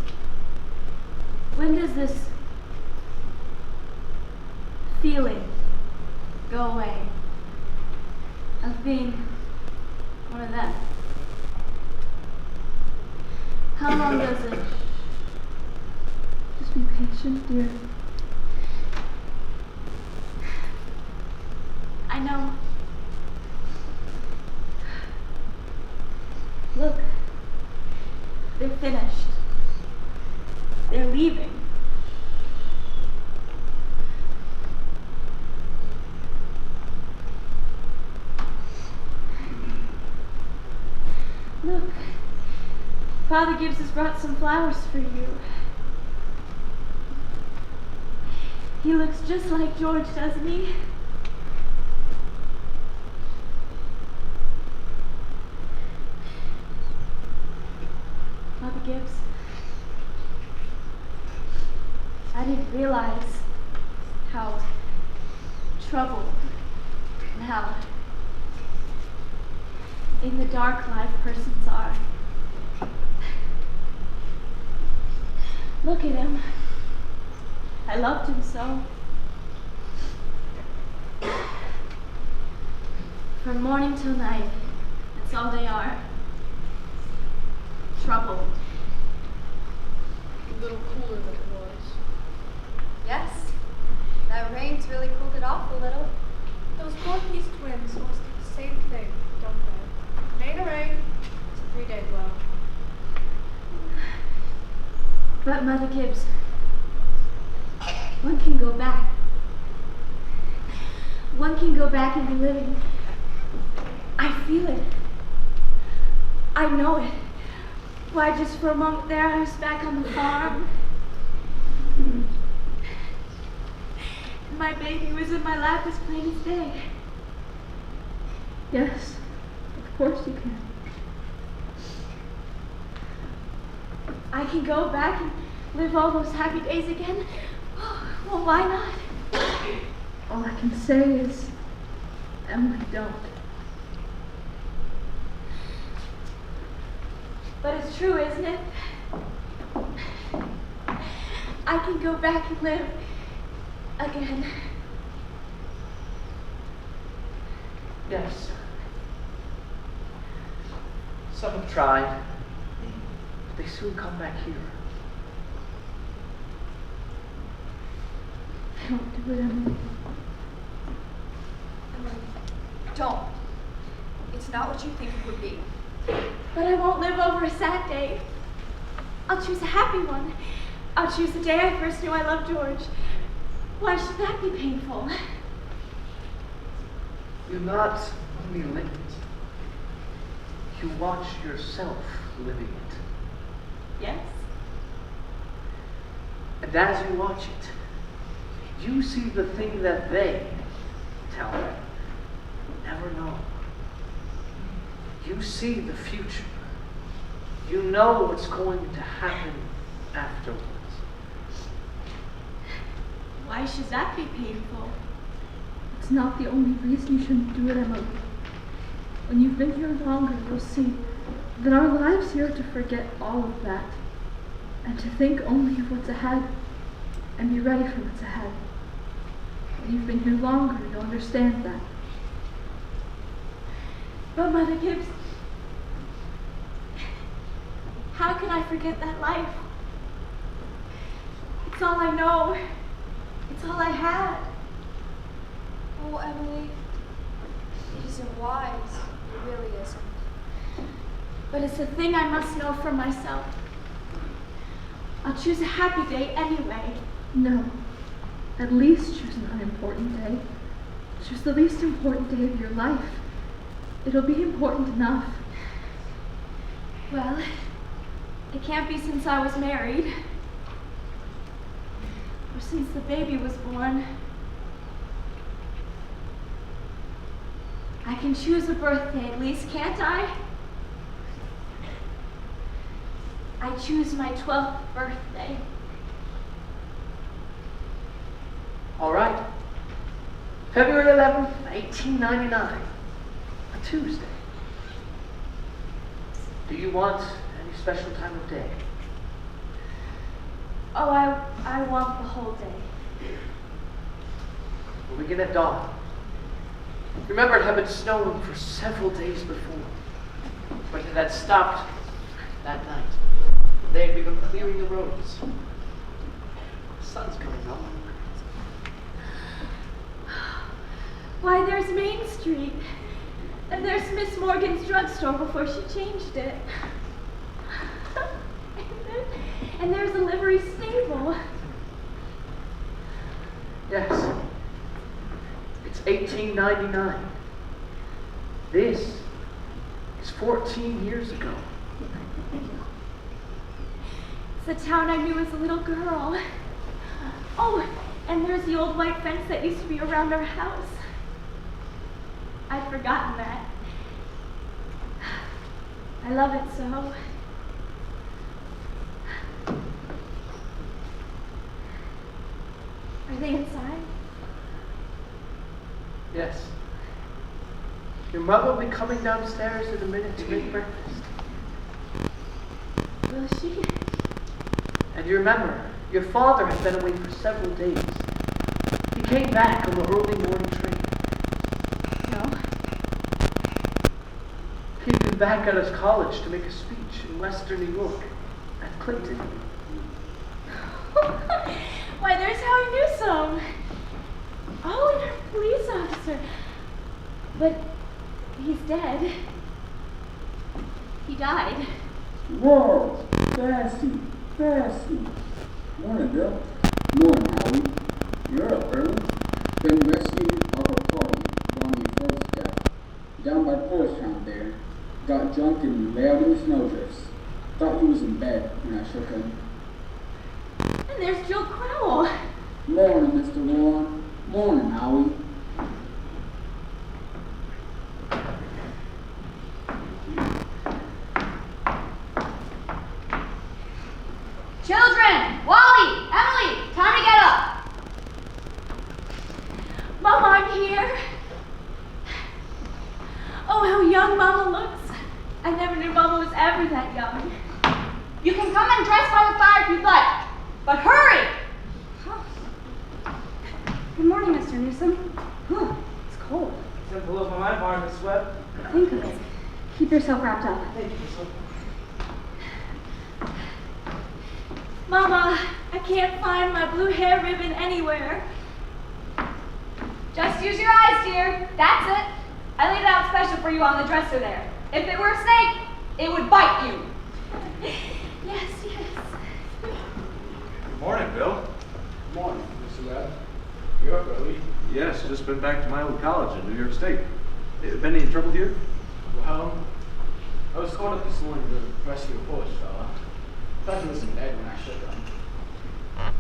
when does this feeling go away of being one of them? How long does it? Just be patient, dear. I know finished. They're leaving. Look, Father Gibbs has brought some flowers for you. He looks just like George, doesn't he? Father Gibbs, I didn't realize how troubled and how in the dark life persons are. Look at him. I loved him so. From morning till night, that's all they are. Troubled. A little cooler than it was. Yes, that rain's really cooled it off a little. Those Northeast twins must do the same thing, don't they? Rain or rain, it's a 3-day blow. But Mother Gibbs, one can go back. One can go back into living. I feel it. I know it. Why, just for a moment there, I was back on the farm. My baby was in my lap as plain as day. Yes, of course you can. I can go back and live all those happy days again. Well, why not? All I can say is, Emily, don't. But it's true, isn't it? I can go back and live again. Yes. Some have tried, but they soon come back here. Don't do it, Emily. Emily, don't. It's not what you think it would be. But I won't live over a sad day. I'll choose a happy one. I'll choose the day I first knew I loved George. Why should that be painful? You not only live it, you watch yourself living it. Yes. And as you watch it, you see the thing that they, tell them, never know. You see the future. You know what's going to happen afterwards. Why should that be painful? It's not the only reason you shouldn't do it, Emily. When you've been here longer, you'll see that our lives here are to forget all of that and to think only of what's ahead and be ready for what's ahead. When you've been here longer, you'll understand that. But Mother Gibbs, how can I forget that life? It's all I know. It's all I had. Oh, Emily, it isn't wise. It really isn't. But it's a thing I must know for myself. I'll choose a happy day anyway. No. At least choose an unimportant day. Choose the least important day of your life. It'll be important enough. Well, it can't be since I was married. Or since the baby was born. I can choose a birthday at least, can't I? I choose my 12th birthday. All right. February 11th, 1899. A Tuesday. Do you want any special time of day? Oh, I want the whole day. We'll begin at dawn. Remember, it had been snowing for several days before, but it had stopped that night. They had begun clearing the roads. The sun's coming up. Why, there's Main Street. And there's Miss Morgan's drugstore before she changed it. and there's a livery stable. Yes. It's 1899. This is 14 years ago. It's the town I knew as a little girl. Oh, and there's the old white fence that used to be around our house. I'd forgotten that. I love it so. Are they inside? Yes. Your mother will be coming downstairs in a minute to make breakfast. Will she? And you remember, your father had been away for several days. He came back on the early morning train. No. He'd been back at his college to make a speech in Western New York at Clinton. Why, there's Howie Newsom. Oh, and our police officer. But he's dead. He died. Whoa, Sassy. Morning, Bill. Morning, Howie. You're up early. Been rescuing Upper Party on your first death. Down by OurTown there. Got drunk and lay out in the snowdrifts. Thought he was in bed when I shook him. And there's Jill Crowell. Morning, Mr. Warren. Morning, Howie. Children! Wally! Emily! Time to get up! Mama, I'm here. Oh, how young Mama looks. I never knew Mama was ever that young. You can come and dress by the fire if you'd like, but hurry! Good morning, Mr. Newsom. It's cold. It's below my mind, Barnabas Sweat. Think of it. Keep yourself wrapped up. Thank you, Missile. Mama, I can't find my blue hair ribbon anywhere. Just use your eyes, dear. That's it. I laid it out special for you on the dresser there. If it were a snake, it would bite you. Yes. Good morning, Bill. Morning, Mr. Webb. You're up early. Yes, just been back to my old college in New York State. Been any trouble here? Well, I was called up this morning to rescue a Polish fella. Thought he was in bed when I shook him.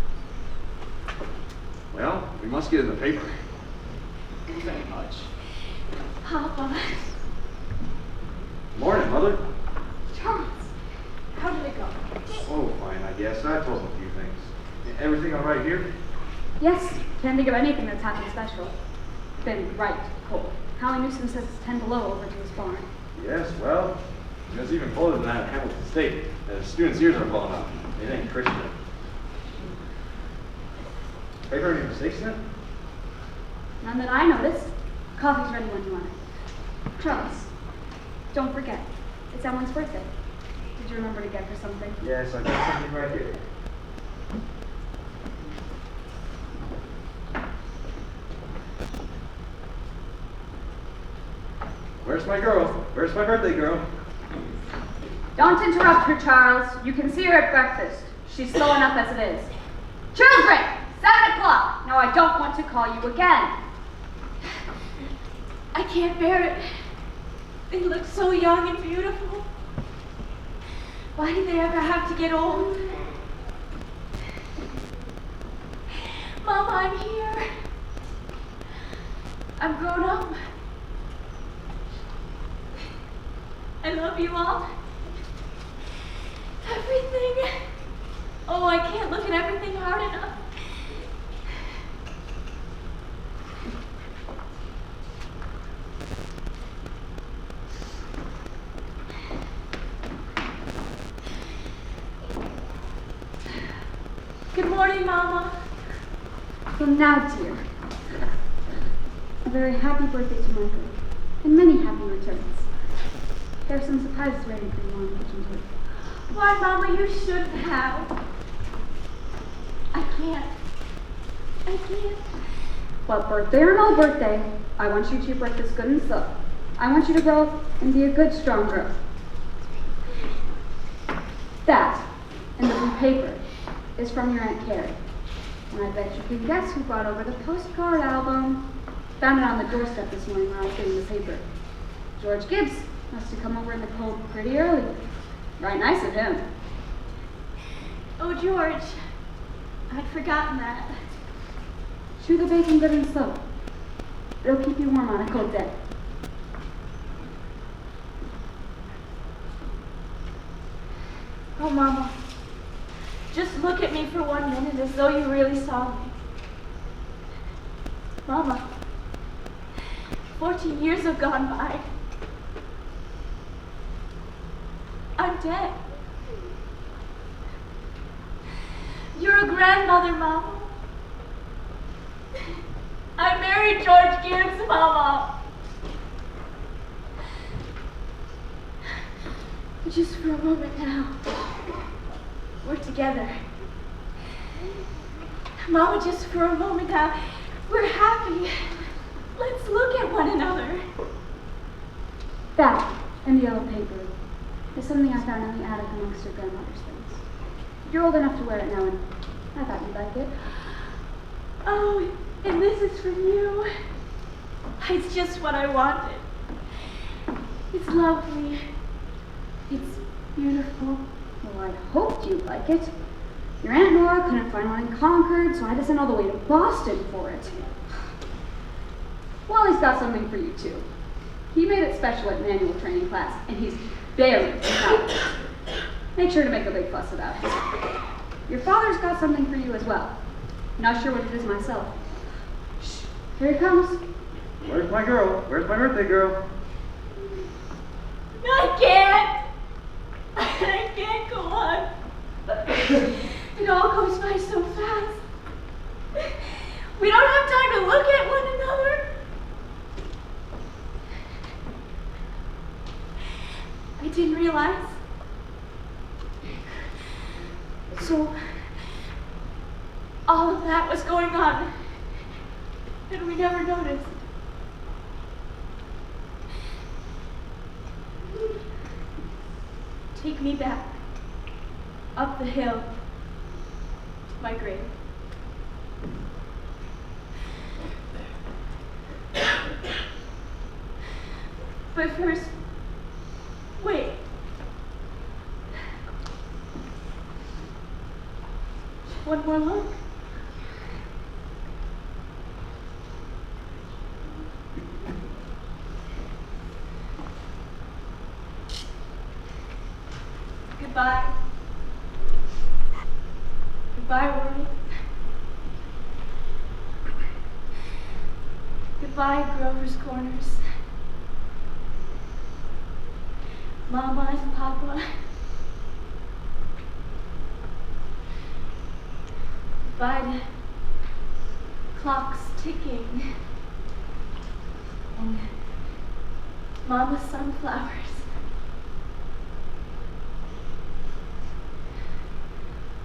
Well, we must get in the paper. It ain't much. Papa. Morning, Mother. Charles, how did it go? Oh, fine, I guess. I told him a few things. Everything all right here? Yes, can't think of anything that's happened special. Been right cold. Howie Newsom says it's 10 below over to his barn. Yes, well, it's even colder than that at Hamilton State. The students' ears are blowing up. It ain't Christian. Paper, any mistakes in it? None that I noticed. Coffee's ready when you want it. Charles, don't forget, it's Emma's birthday. Did you remember to get her something? Yes, I got something right here. Where's my girl? Where's my birthday girl? Don't interrupt her, Charles. You can see her at breakfast. She's slow enough as it is. Children! 7 o'clock! Now I don't want to call you again. I can't bear it. They look so young and beautiful. Why did they ever have to get old? Mama, I'm here. I'm grown up. I love you all. Everything. Oh, I can't look at everything hard enough. Good morning, Mama. So now, dear, a very happy birthday to Michael, and many happy returns. There are some surprises waiting for you on the kitchen table. Why, Mama, you shouldn't have. I can't. But birthday or no birthday, I want you to eat breakfast good and slow. I want you to grow up and be a good, strong girl. That, and the blue paper is from your Aunt Carrie. And I bet you can guess who brought over the postcard album. Found it on the doorstep this morning when I was getting the paper. George Gibbs must have come over in the cold pretty early. Right nice of him. Oh, George. I'd forgotten that. Chew the bacon good and slow. It'll keep you warm on a cold day. Oh, Mama. Just look at me for 1 minute as though you really saw me. Mama, 14 years have gone by. I'm dead. You're a grandmother, Mama. I married George Gibbs, Mama. Just for a moment now, we're together. Mama, just for a moment now, we're happy. Let's look at one another. That and the yellow paper is something I found in the attic amongst your grandmother's things. You're old enough to wear it now, and I thought you'd like it. Oh, and this is from you. It's just what I wanted. It's lovely. It's beautiful. Well, I hoped you'd like it. Your Aunt Nora couldn't find one in Concord, so I had to send all the way to Boston for it. Wally's got something for you, too. He made it special at manual training class, and he's very proud of it. Make sure to make a big fuss about it. Your father's got something for you as well. Not sure what it is myself. Shh, here he comes. Where's my girl? Where's my birthday girl? I can't. I can't go on. It all goes by so fast. We don't have time to look at one another. I didn't realize. So, all of that was going on, and we never noticed. Take me back, up the hill, to my grave. But first, wait. One more look. Goodbye. Goodbye, world. Goodbye, Grover's Corners. Mama and Papa. Goodbye to clocks ticking and Mama's sunflowers.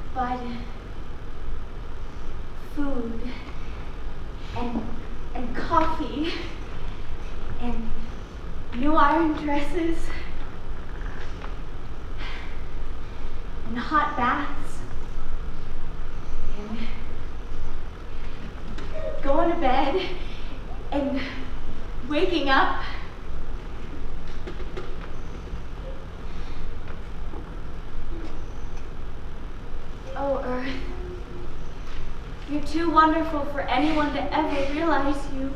Goodbye to food and coffee and new iron dresses and hot baths and going to bed and waking up. Oh, Earth, you're too wonderful for anyone to ever realize you.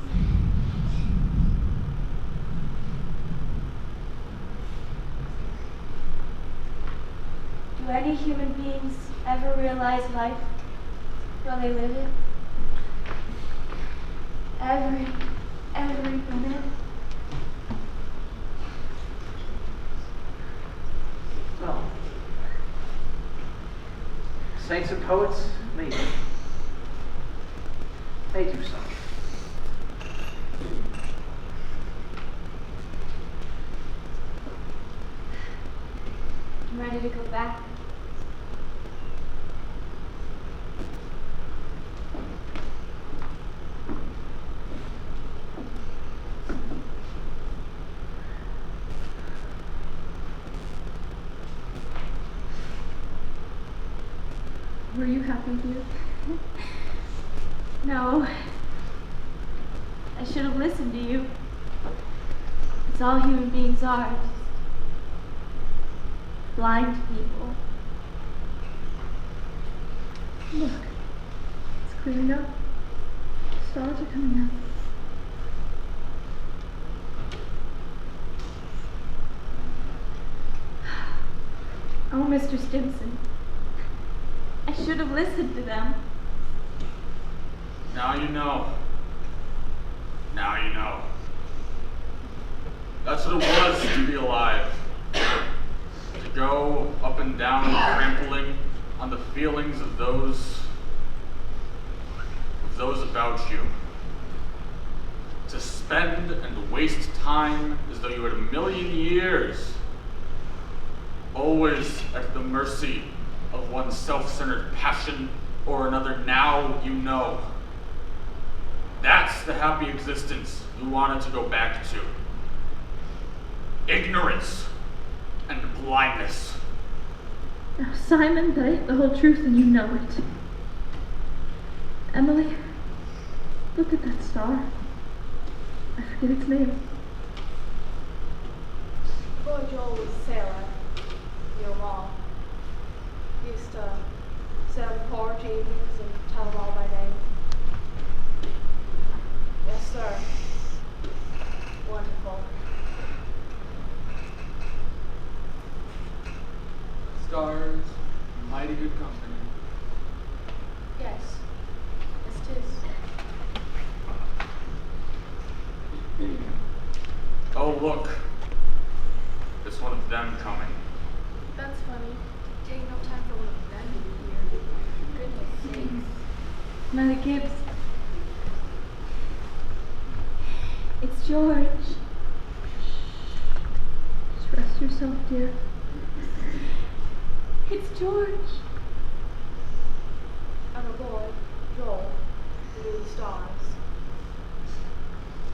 Do any human beings ever realize life while they live it? Every minute? Well, saints and poets, maybe. They do so. I'm ready to go back. Were you happy, dear? No. I should have listened to you. It's all human beings are. Just blind people. Look, it's clearing up. Stars are coming out. Oh, Mr. Stimson. I should have listened to them. Now you know. Now you know. That's what it was to be alive. To go up and down trampling on the feelings of those about you. To spend and waste time as though you had a million years. Always at the mercy of one self-centered passion or another. Now you know. That's the happy existence you wanted to go back to. Ignorance and blindness. Now, Simon, that ain't the whole truth, and you know it. Emily, look at that star. I forget its name. Boy Joel was a sailor. Your mom used to sit on the porch evenings and tell them all by name. Yes, sir. Wonderful. Stars, mighty good company. Yes. Yes, 'tis. Oh, look. There's one of them coming. That's funny. Take no time for one of them to be here. Goodness sakes. Mother Gibbs. It's George. Just rest yourself, dear. It's George. I'm a boy, Joel, who knew the stars.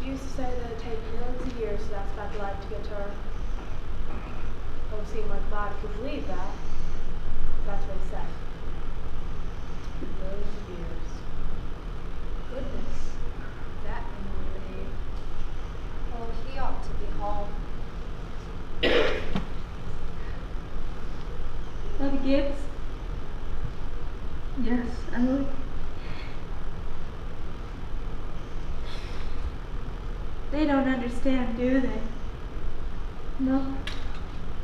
You used to say that it'd take millions of years for that special light to get to Earth. Don't seem like the body could believe that. That's what he said. Millions of years. Goodness, that man would behave. Well, he ought to be home. Mother Gibbs. Yes, Emily. They don't understand, do they? No,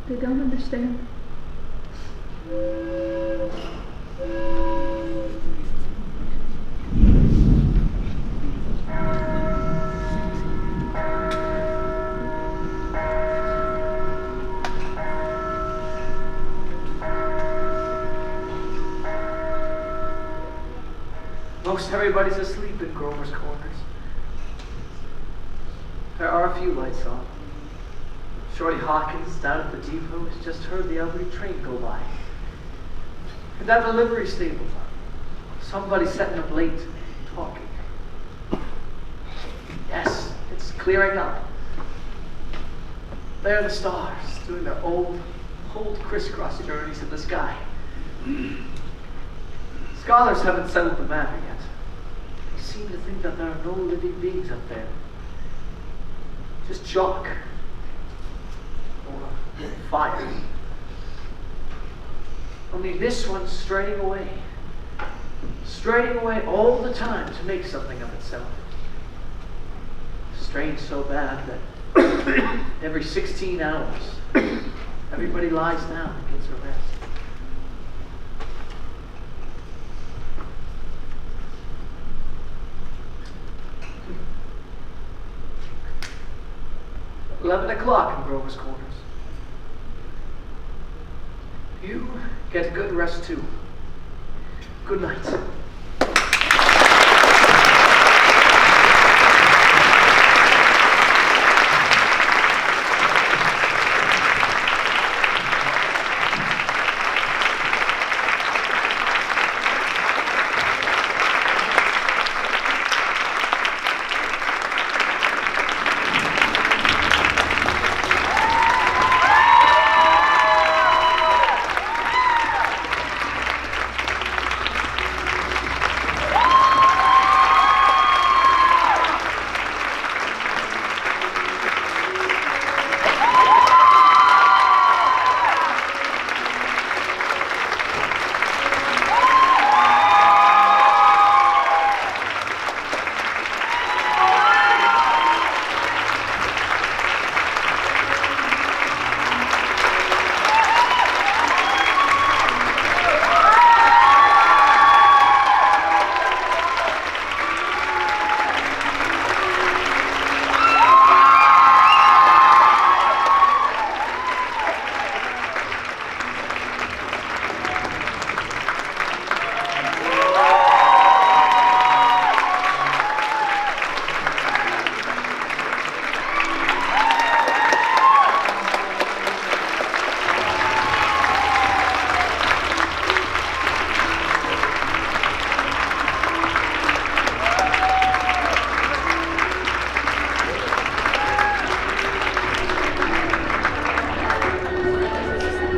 they don't understand. Most everybody's asleep in Grover's Corners. There are a few lights on. Shorty Hawkins down at the depot has just heard the Albany train go by. And at the livery stable, somebody's setting up late, talking. Yes, it's clearing up. There are the stars doing their old crisscross journeys in the sky. Scholars haven't settled the matter yet. They seem to think that there are no living beings up there. Just chalk. Or fire. Only this one's straying away. Straying away all the time to make something of itself. Straying so bad that every 16 hours, everybody lies down and gets a rest. 11 o'clock in Grover's Corners. You get a good rest too. Good night.